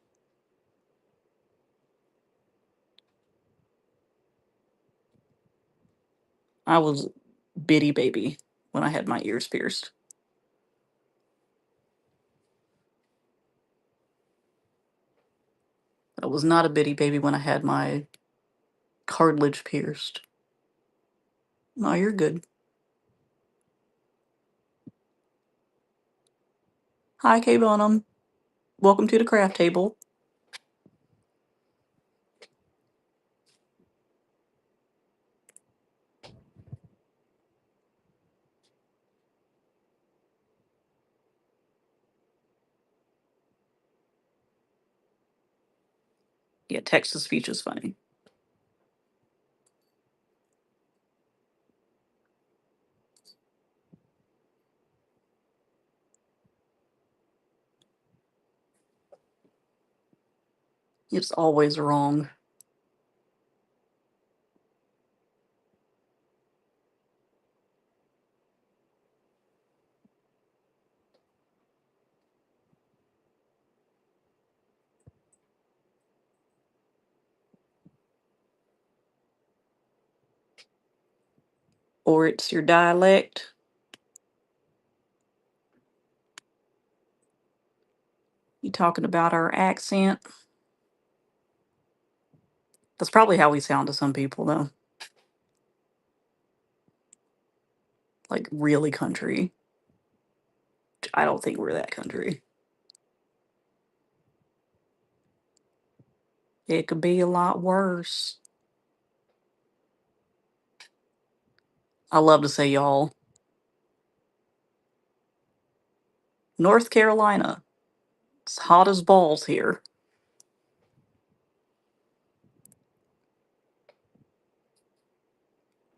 I was bitty baby when I had my ears pierced. I was not a bitty baby when I had my cartilage pierced. No, you're good. Hi, K Bonham. Welcome to the craft table. Yeah, text to speech is funny. It's always wrong. or it's your dialect. You talking about our accent? That's probably how we sound to some people, though. Like really country. I don't think we're that country. It could be a lot worse. I love to say y'all. North Carolina. It's hot as balls here.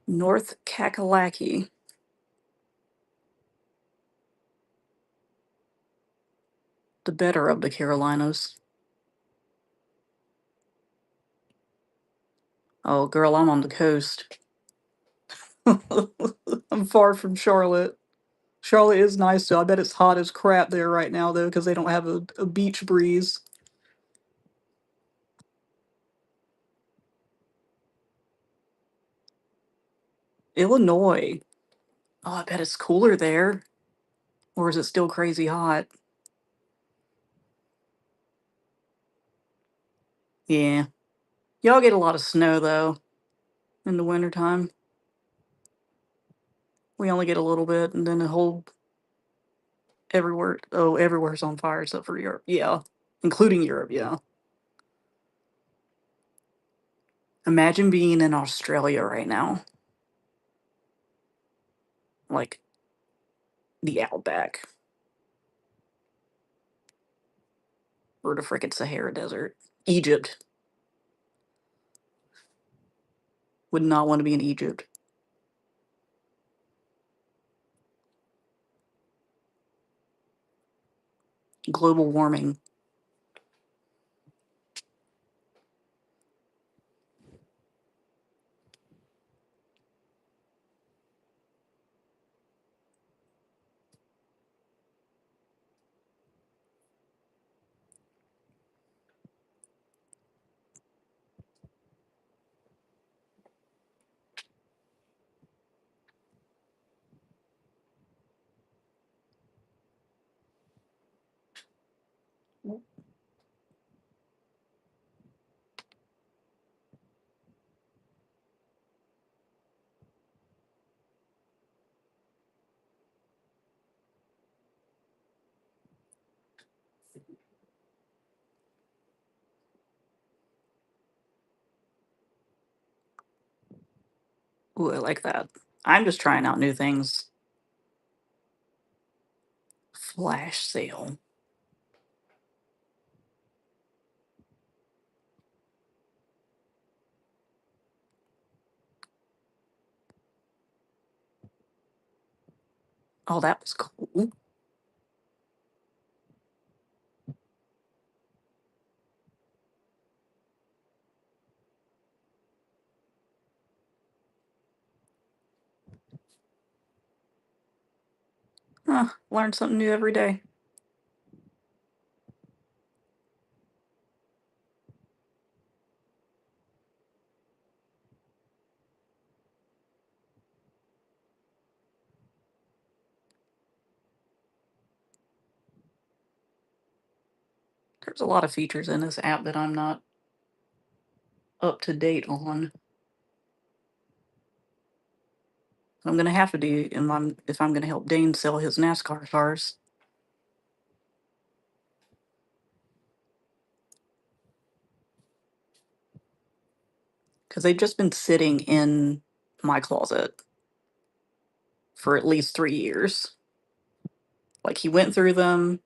North Kakalaki. The better of the Carolinas. Oh, girl, I'm on the coast. I'm far from Charlotte. Charlotte is nice though. I bet it's hot as crap there right now though, because they don't have a beach breeze. Illinois. Oh, I bet it's cooler there. Or is it still crazy hot? Yeah. Y'all get a lot of snow though in the wintertime. We only get a little bit and then the whole everywhere everywhere's on fire except for Europe. Yeah. Including Europe, yeah. Imagine being in Australia right now. Like the outback. Or the frickin' Sahara Desert. Egypt. Would not want to be in Egypt. Global warming. Ooh, I like that. I'm just trying out new things. Flash sale. Oh, that was cool. Huh, learn something new every day. There's a lot of features in this app that I'm not up to date on. I'm gonna have to do if I'm gonna help Dane sell his NASCAR cars. Because they've just been sitting in my closet for at least 3 years. Like he went through them,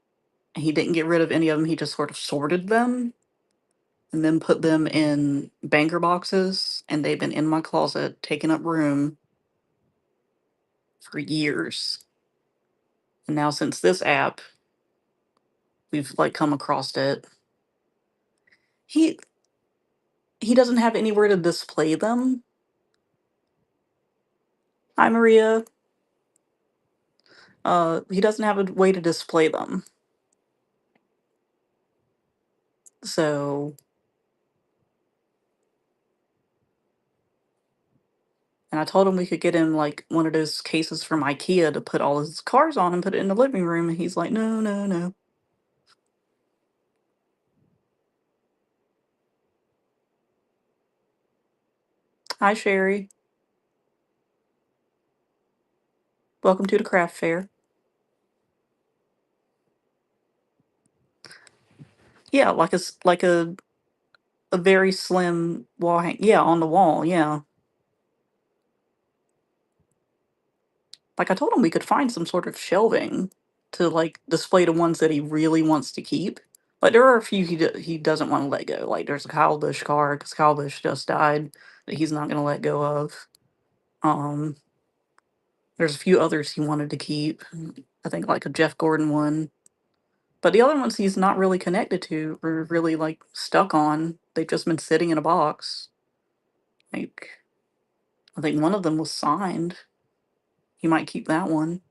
and he didn't get rid of any of them. He just sort of sorted them and then put them in banker boxes, and they've been in my closet, taking up room for years. And now since this app, we've like come across it. He he doesn't have anywhere to display them. Hi Maria. He doesn't have a way to display them. So And I told him we could get him like one of those cases from IKEA to put all his cars on and put it in the living room. And he's like, no, no, no. Hi, Sherry. Welcome to the craft fair. Yeah, like a very slim wall hang. Yeah, on the wall. Yeah. Like I told him we could find some sort of shelving to like display the ones that he really wants to keep. Like there are a few he doesn't want to let go. Like there's a Kyle Busch car because Kyle Busch just died that he's not going to let go of. Um, there's a few others he wanted to keep. I think like a Jeff Gordon one. But the other ones he's not really connected to or really like stuck on. They've just been sitting in a box. Like I think one of them was signed. He might keep that one.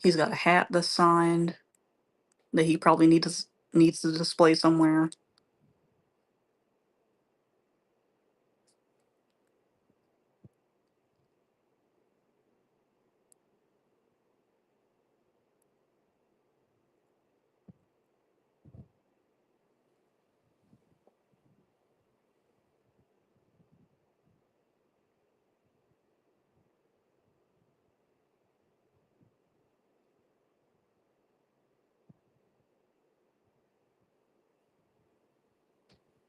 He's got a hat that's signed that he probably needs to display somewhere.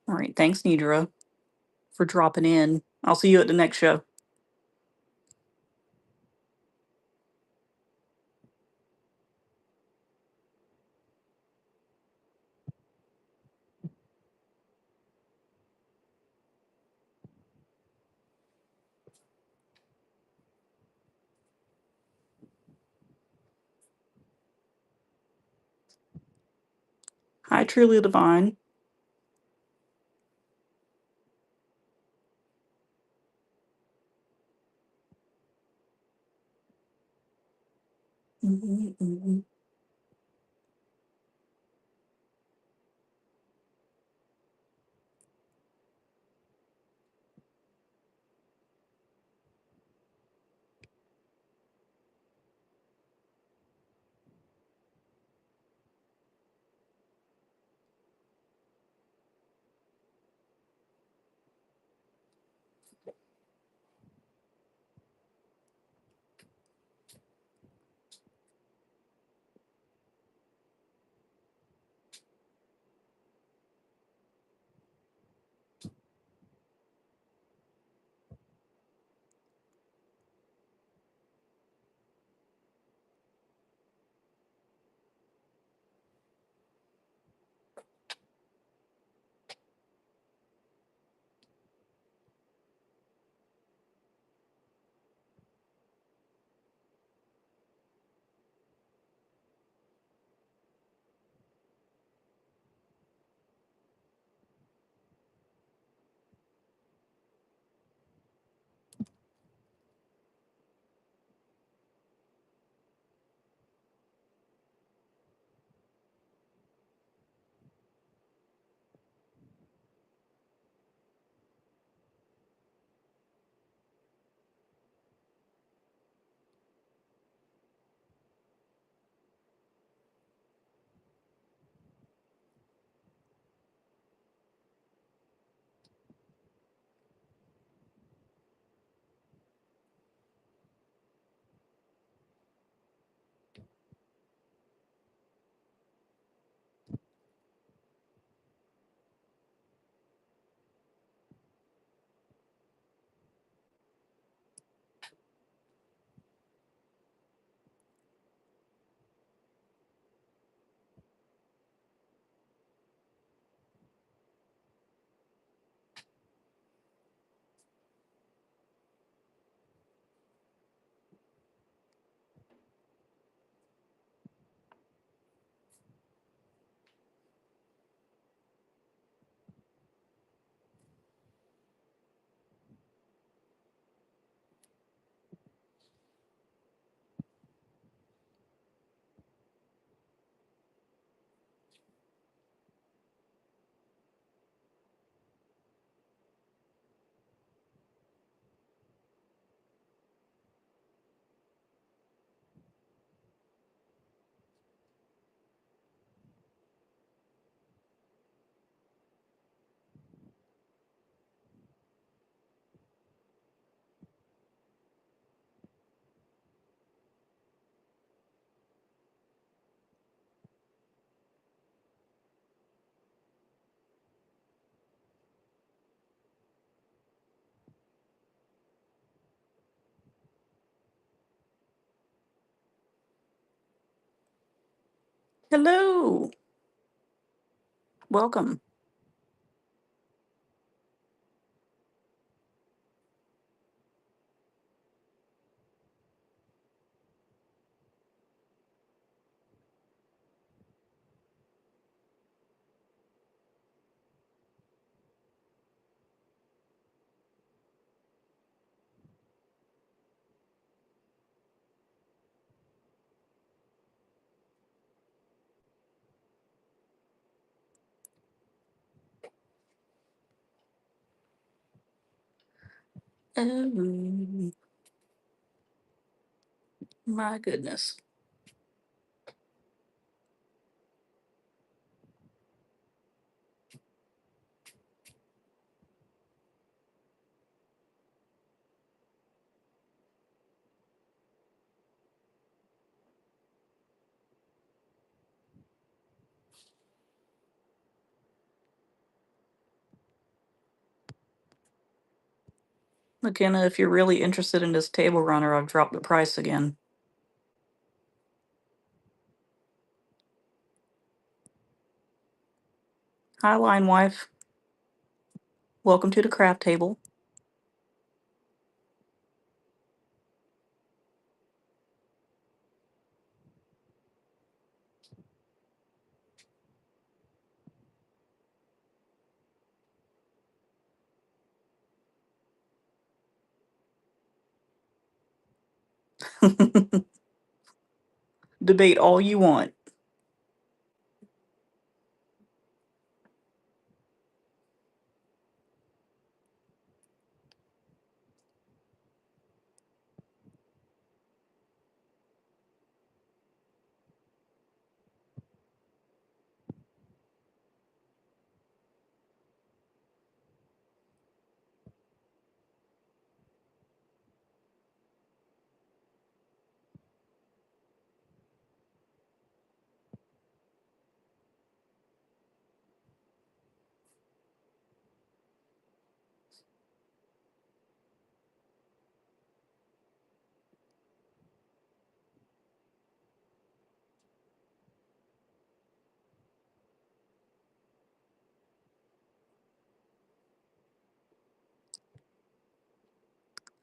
All right, thanks, Nidra, for dropping in. I'll see you at the next show. Hi, Truly Divine. Mhm, mhm. Hello. Welcome. Oh, my goodness. McKenna, if you're really interested in this table runner, I've dropped the price again. Hi, Line Wife. Welcome to the craft table. Debate all you want.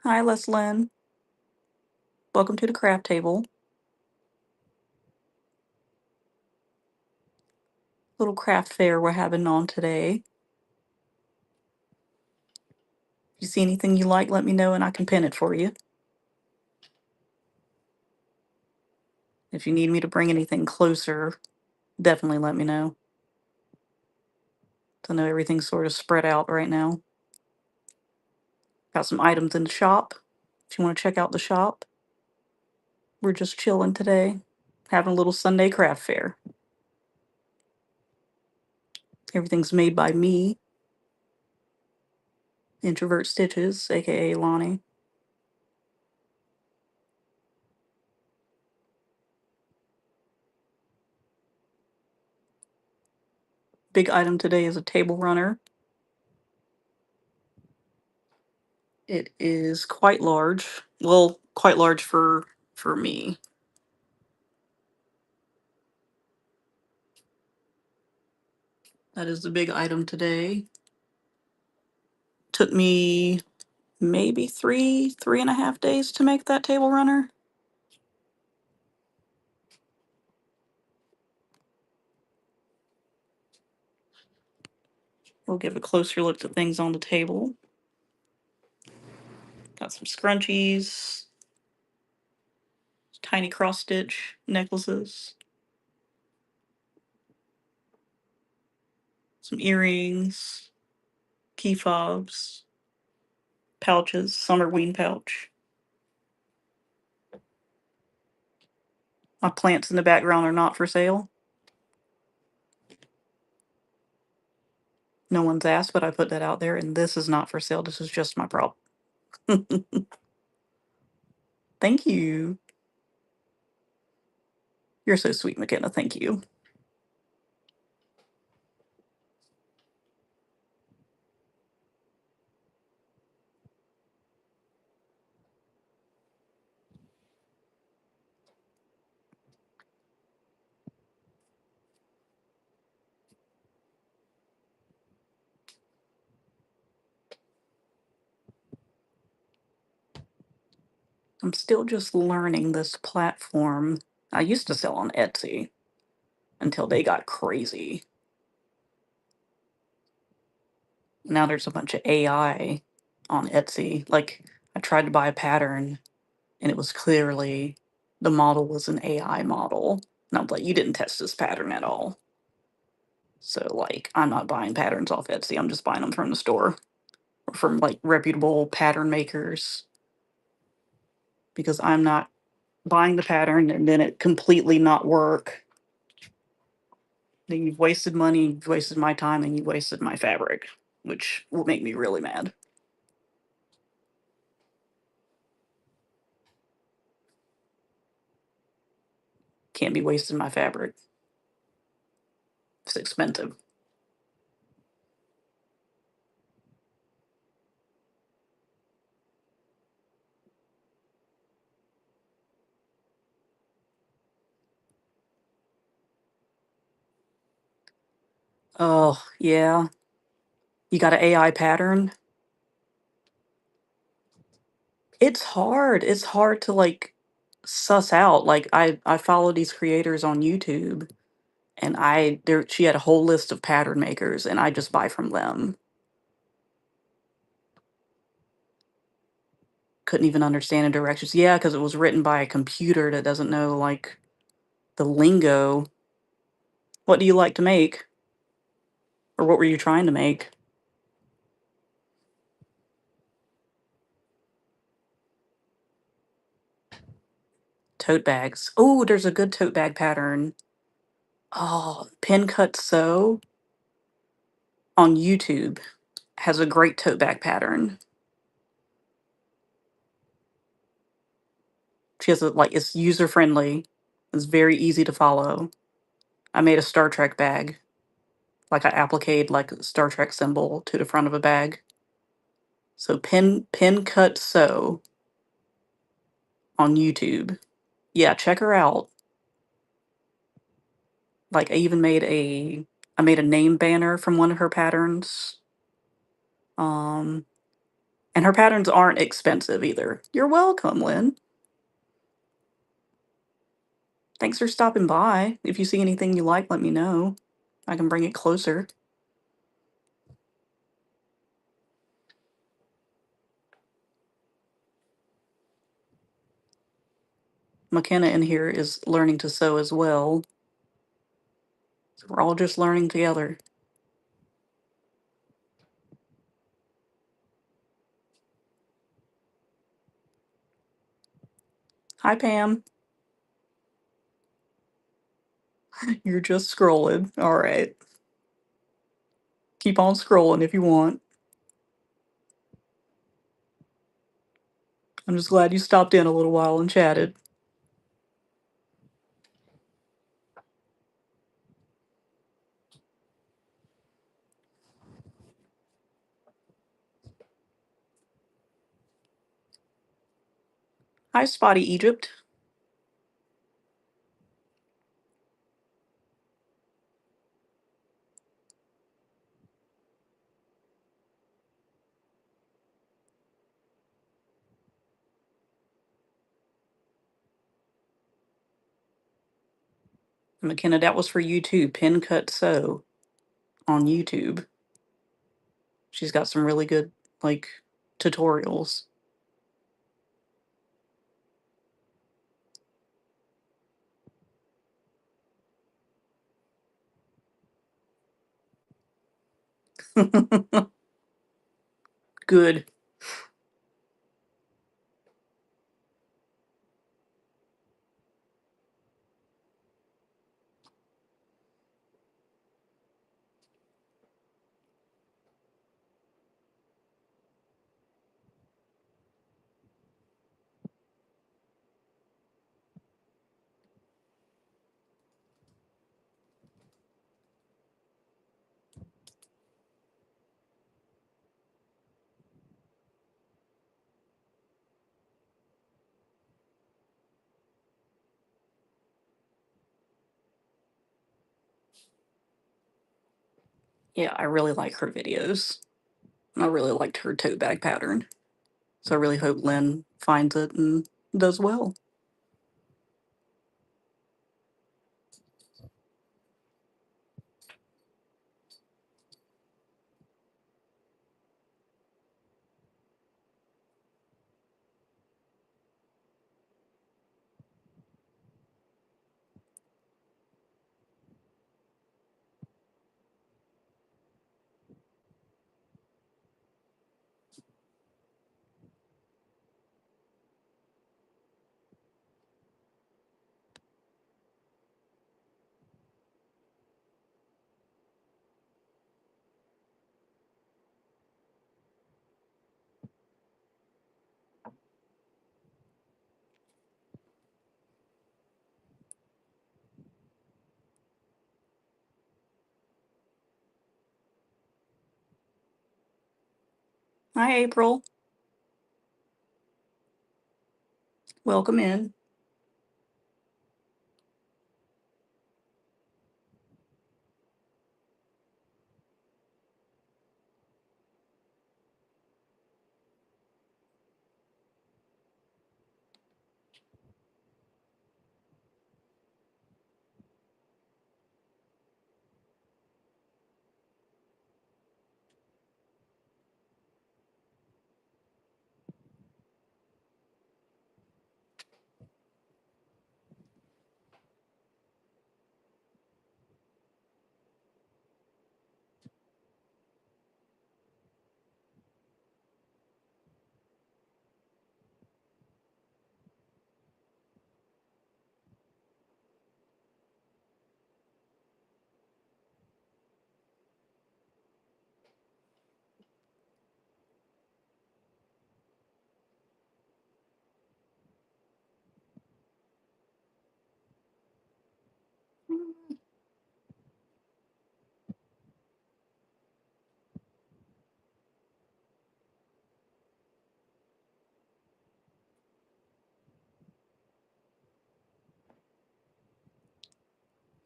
Hi, Leslyn. Welcome to the craft table. Little craft fair we're having on today. If you see anything you like, let me know and I can pin it for you. If you need me to bring anything closer, definitely let me know. I know everything's sort of spread out right now. Got some items in the shop. If you want to check out the shop, we're just chilling today, having a little Sunday craft fair. Everything's made by me, Introvert Stitches, aka Lonnie. Big item today is a table runner. It is quite large. Well, quite large for me. That is the big item today. Took me maybe 3.5 days to make that table runner. We'll give a closer look to things on the table. Got some scrunchies, tiny cross stitch necklaces, some earrings, key fobs, pouches, summer ween pouch. My plants in the background are not for sale. No one's asked, but I put that out there, and this is not for sale. This is just my prop. Thank you. You're so sweet, McKenna. Thank you. I'm still just learning this platform. I used to sell on Etsy until they got crazy. Now there's a bunch of AI on Etsy. Like, I tried to buy a pattern and it was clearly the model was an AI model. And I'm like, you didn't test this pattern at all. So, like, I'm not buying patterns off Etsy. I'm just buying them from the store or from like reputable pattern makers because I'm not buying the pattern and then it completely not work. Then you've wasted money, you've wasted my time, and you wasted my fabric, which will make me really mad. Can't be wasting my fabric. It's expensive. Oh, yeah. You got an AI pattern? It's hard. It's hard to like suss out. Like I follow these creators on YouTube and I there she had a whole list of pattern makers and I just buy from them. Couldn't even understand the directions. Yeah, because it was written by a computer that doesn't know like the lingo. What do you like to make? Or what were you trying to make? Tote bags. Oh, there's a good tote bag pattern. Oh, Pin Cut Sew on YouTube has a great tote bag pattern. She has a like it's user friendly. It's very easy to follow. I made a Star Trek bag. Like I appliqued like a Star Trek symbol to the front of a bag. So pin cut sew on YouTube. Yeah, check her out. Like I made a name banner from one of her patterns. Um and her patterns aren't expensive either. You're welcome, Lynn. Thanks for stopping by. If you see anything you like, let me know. I can bring it closer. McKenna in here is learning to sew as well. So we're all just learning together. Hi, Pam. You're just scrolling. All right. Keep on scrolling if you want. I'm just glad you stopped in a little while and chatted. Hi, Spotty Egypt. McKenna, that was for you too. Pin Cut Sew on YouTube. She's got some really good, like, tutorials. Good. Yeah, I really like her videos. I really liked her tote bag pattern. So I really hope Lynn finds it and Does well. Hi, April. Welcome in.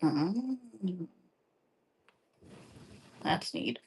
Mm, that's neat.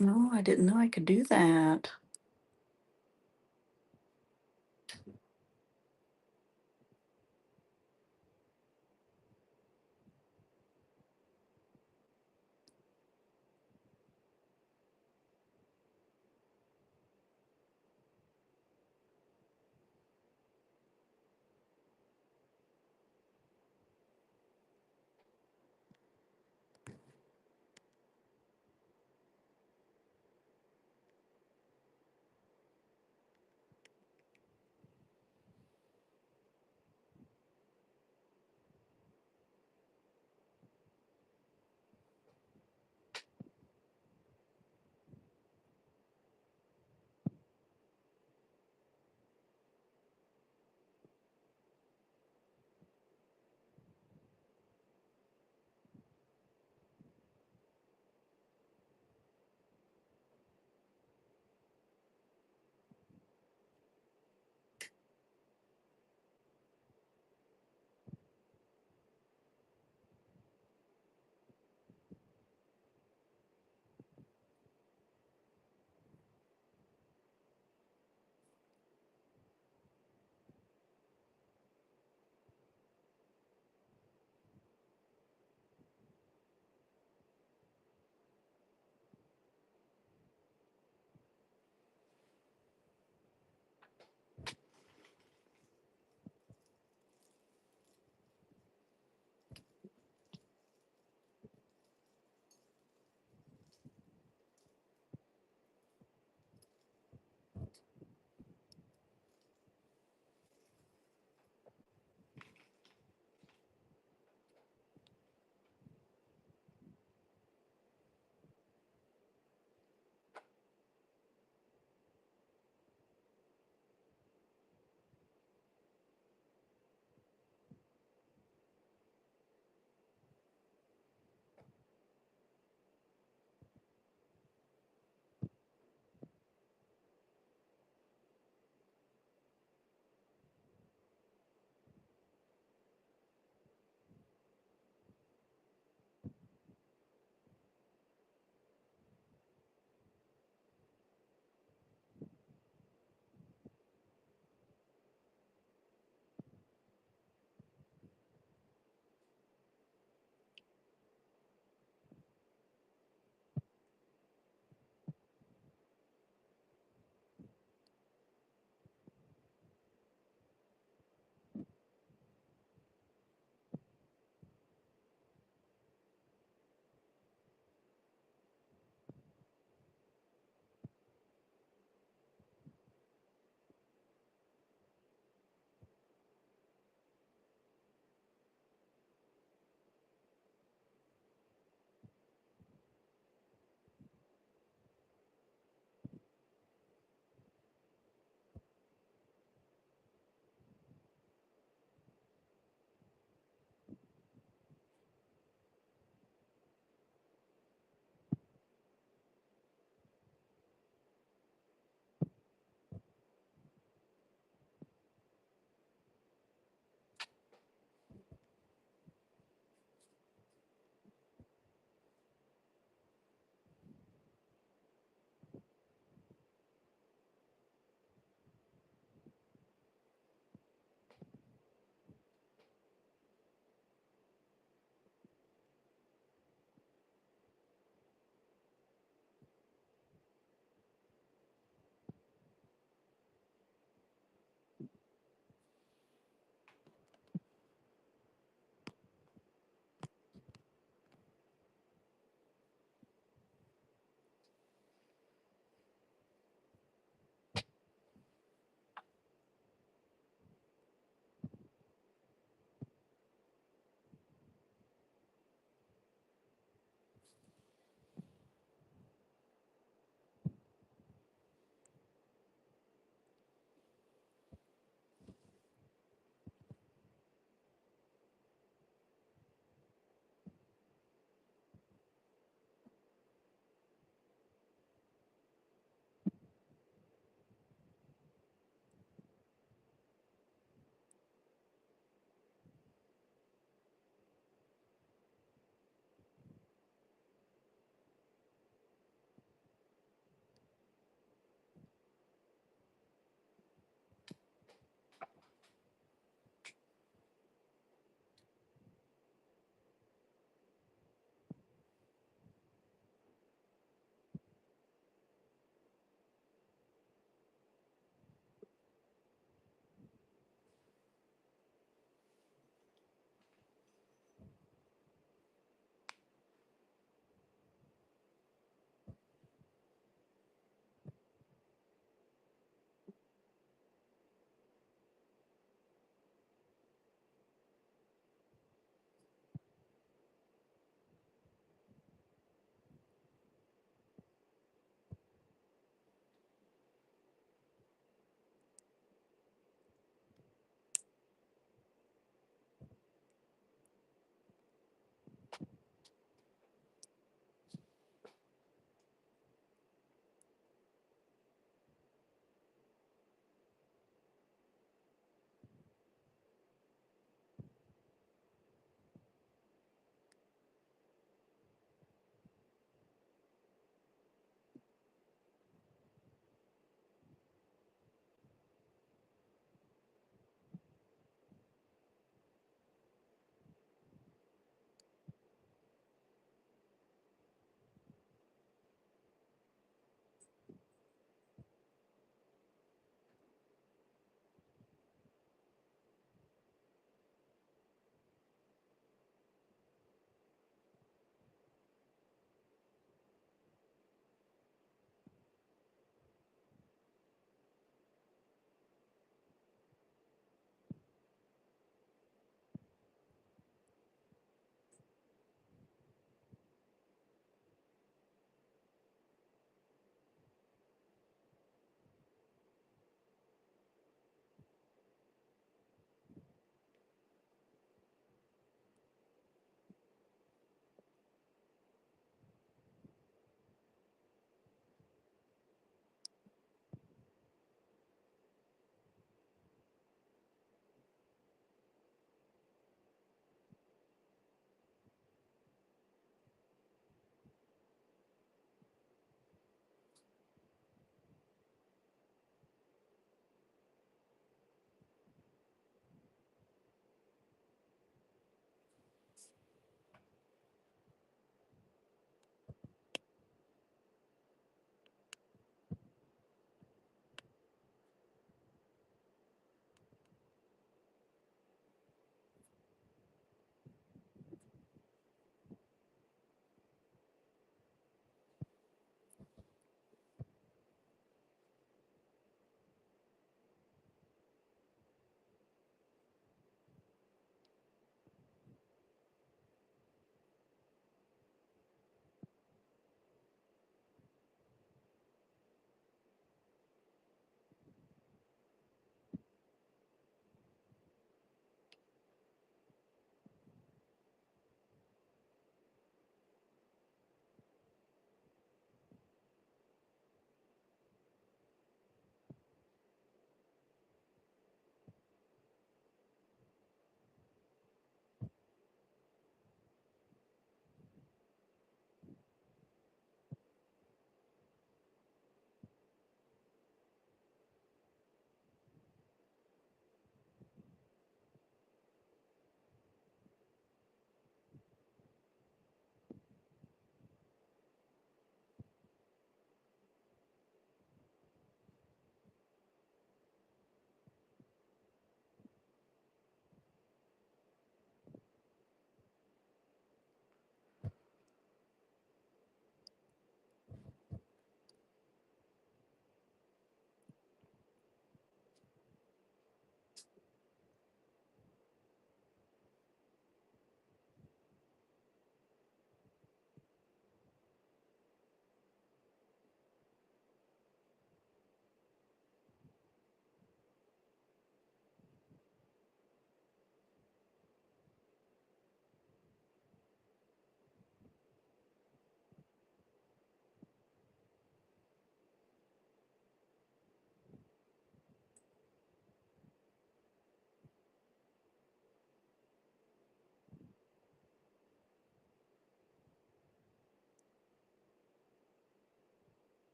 No, I didn't know I could do that.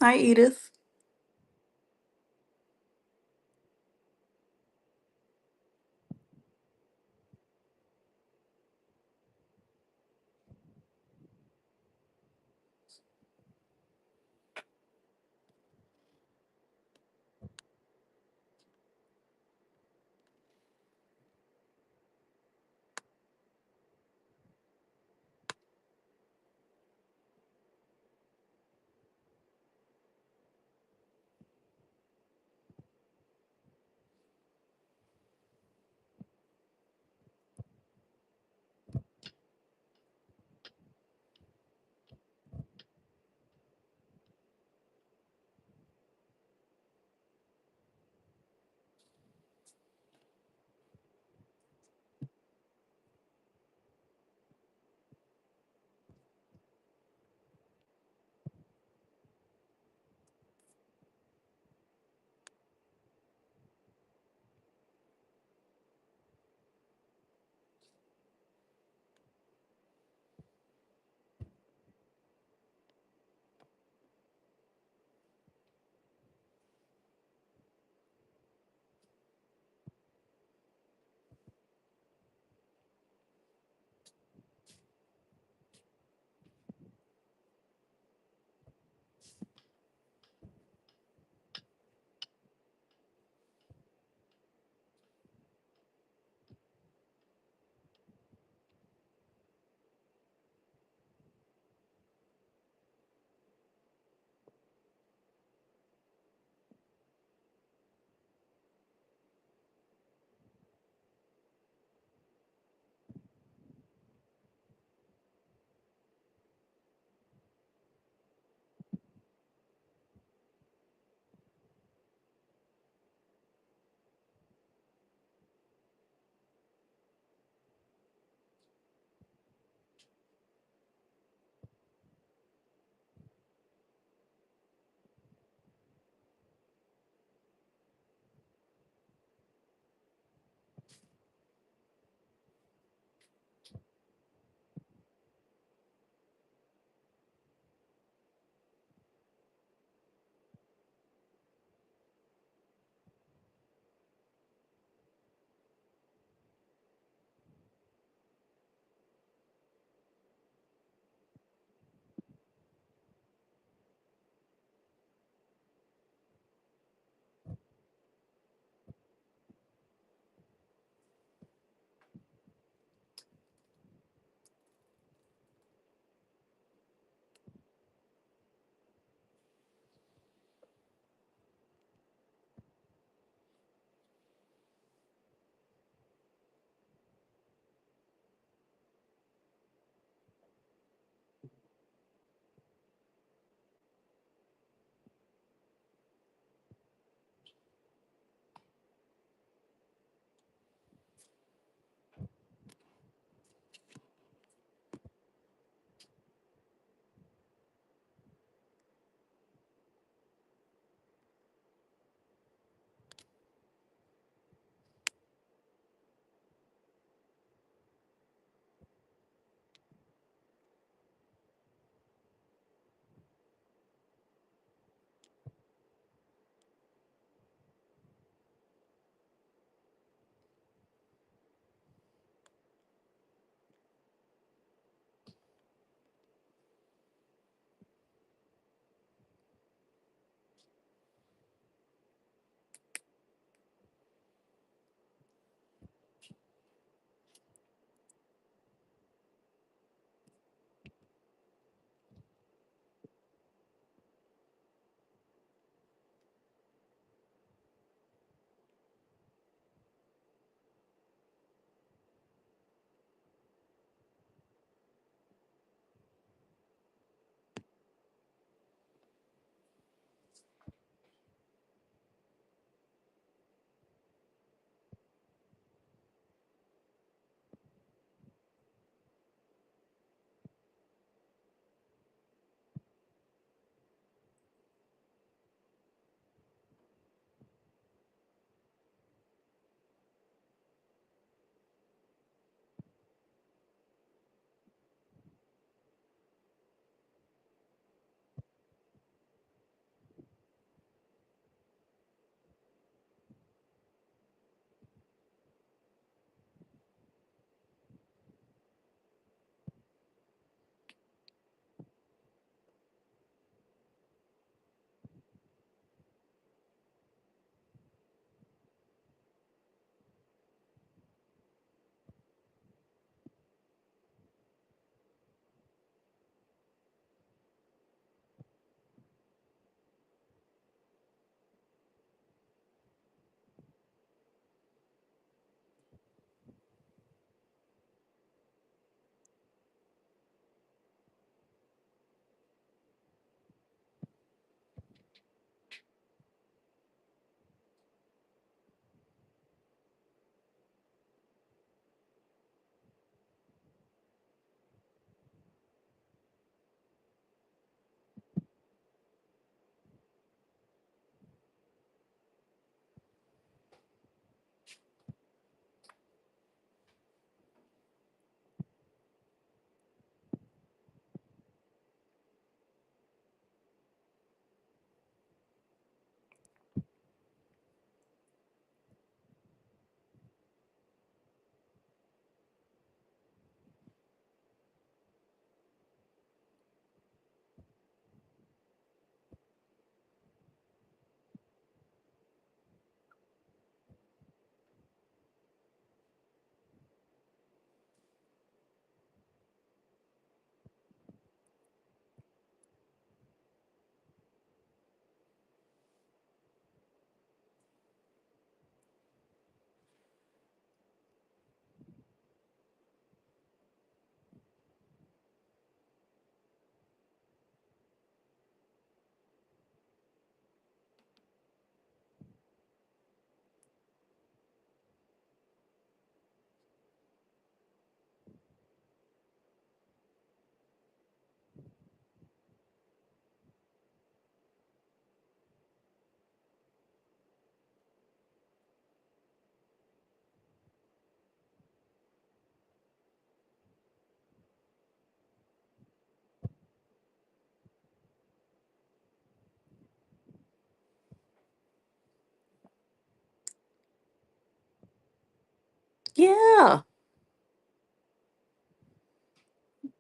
Hi, Edith.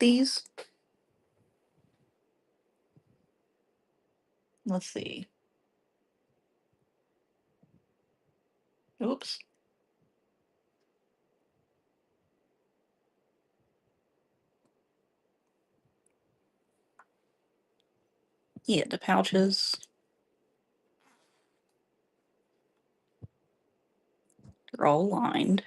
these. Let's see. Oops. Yeah, the pouches. They're all lined.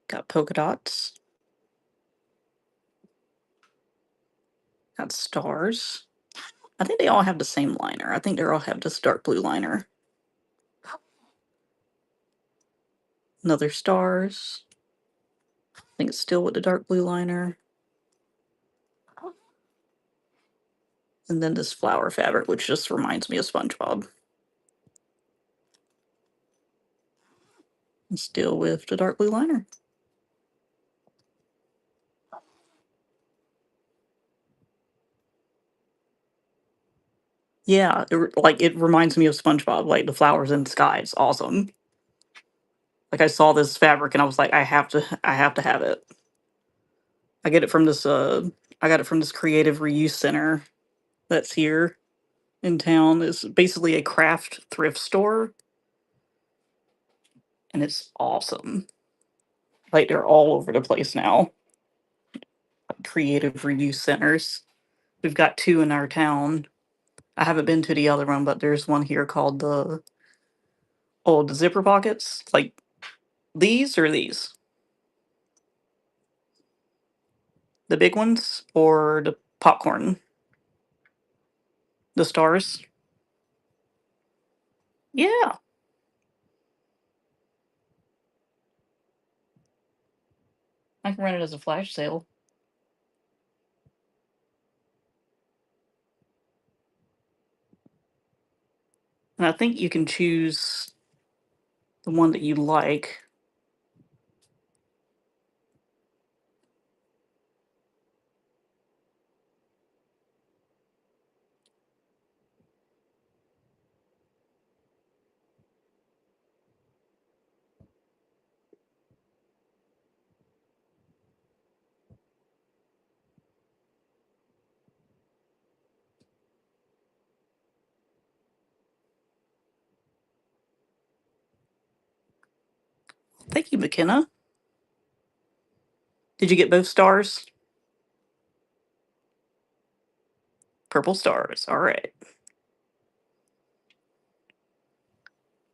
Got polka dots. Got stars. I think they all have the same liner. I think they all have this dark blue liner. Another stars. I think it's still with the dark blue liner. And then this flower fabric, which just reminds me of SpongeBob. And still with the dark blue liner. Yeah, it reminds me of SpongeBob, like the flowers in the sky. It's awesome. Like I saw this fabric and I was like, I have to have it. I get it from this I got it from this creative reuse center that's here in town. It's basically a craft thrift store and it's awesome. Like they're all over the place now. Creative reuse centers. We've got two in our town. I haven't been to the other one, but there's one here called the zipper pockets. Like these or these? The big ones or the popcorn? The stars? Yeah. I can run it as a flash sale. And I think you can choose the one that you like. Thank you, McKenna. Did you get both stars? Purple stars. All right.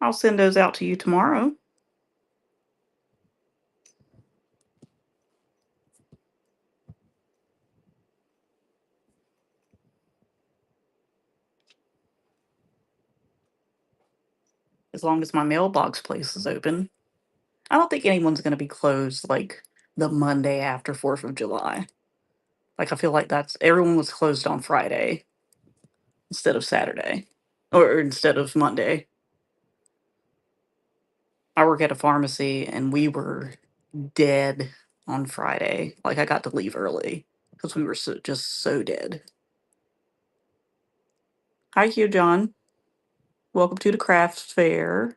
I'll send those out to you tomorrow. As long as my mailbox place is open. I don't think anyone's going to be closed like the Monday after 4th of July. Like, I feel like everyone was closed on Friday instead of Saturday or instead of Monday. I work at a pharmacy and we were dead on Friday. Like, I got to leave early because we were just so dead. Hi, Hugh John. Welcome to the crafts fair.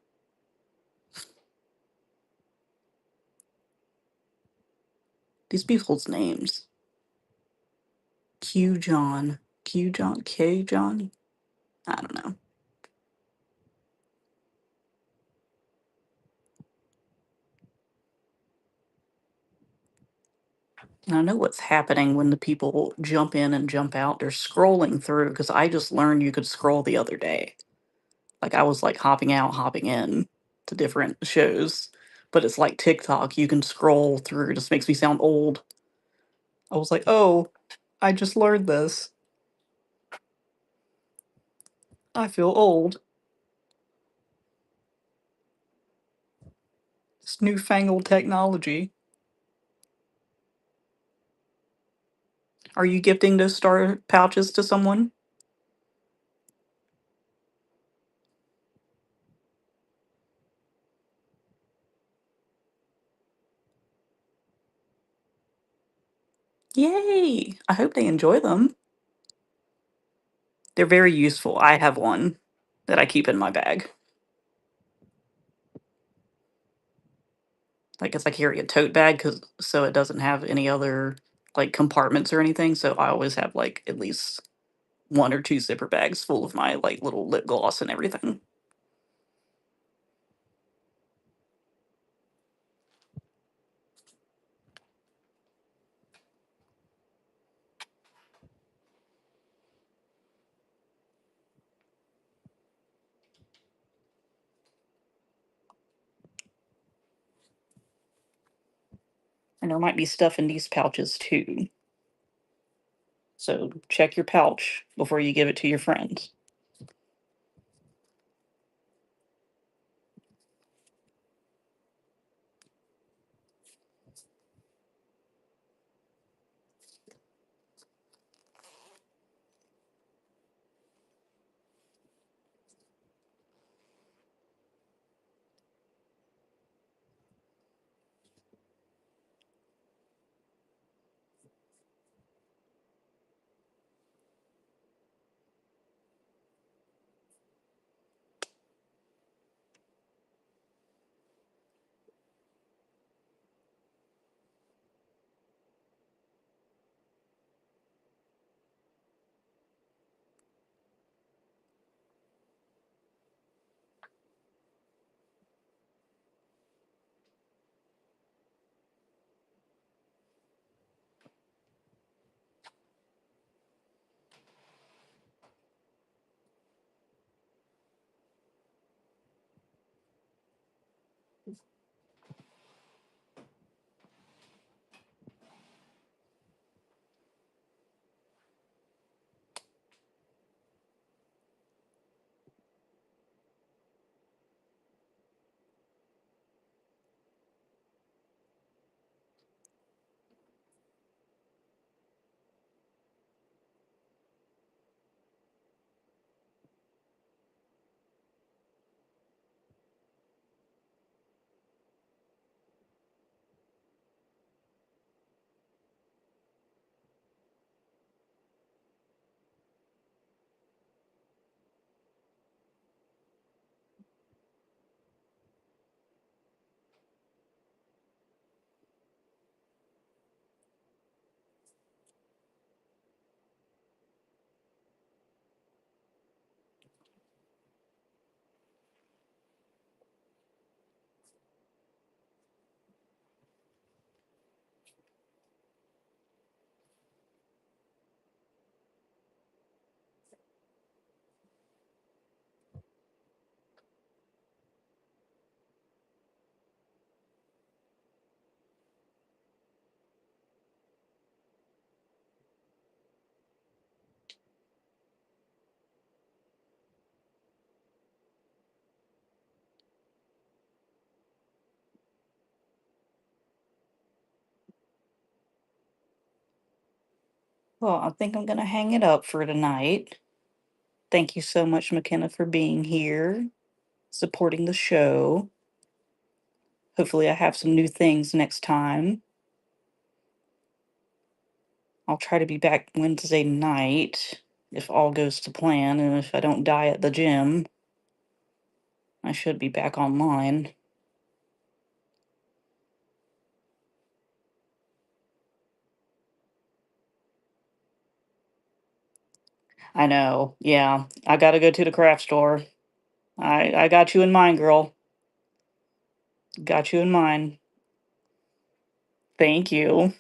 These people's names. Q John. Q John. K John. I don't know. And I know what's happening when the people jump in and jump out. They're scrolling through because I just learned you could scroll the other day. Like I was like hopping out, hopping in to different shows. But it's like TikTok. You can scroll through. It just makes me sound old. I was like, oh, I just learned this. I feel old. This newfangled technology. Are you gifting those star pouches to someone? Yay! I hope they enjoy them. They're very useful. I have one that I keep in my bag. I guess I carry a tote bag because so it doesn't have any other like compartments or anything. So I always have like at least one or two zipper bags full of my like little lip gloss and everything. And there might be stuff in these pouches too. So check your pouch before you give it to your friends. Well, I think I'm gonna hang it up for tonight. Thank you so much, McKenna, for being here, supporting the show. Hopefully, I have some new things next time. I'll try to be back Wednesday night if all goes to plan, and if I don't die at the gym, I should be back online. I know. Yeah, I gotta go to the craft store. I got you in mind, girl. Got you in mind. Thank you.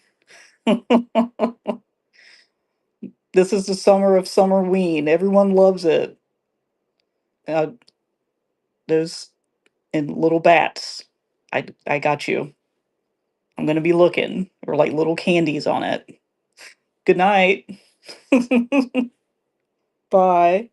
This is the summer of Summerween. Everyone loves it. Uh, those and little bats. I got you. I'm gonna be looking, or like little candies on it. Good night. Bye.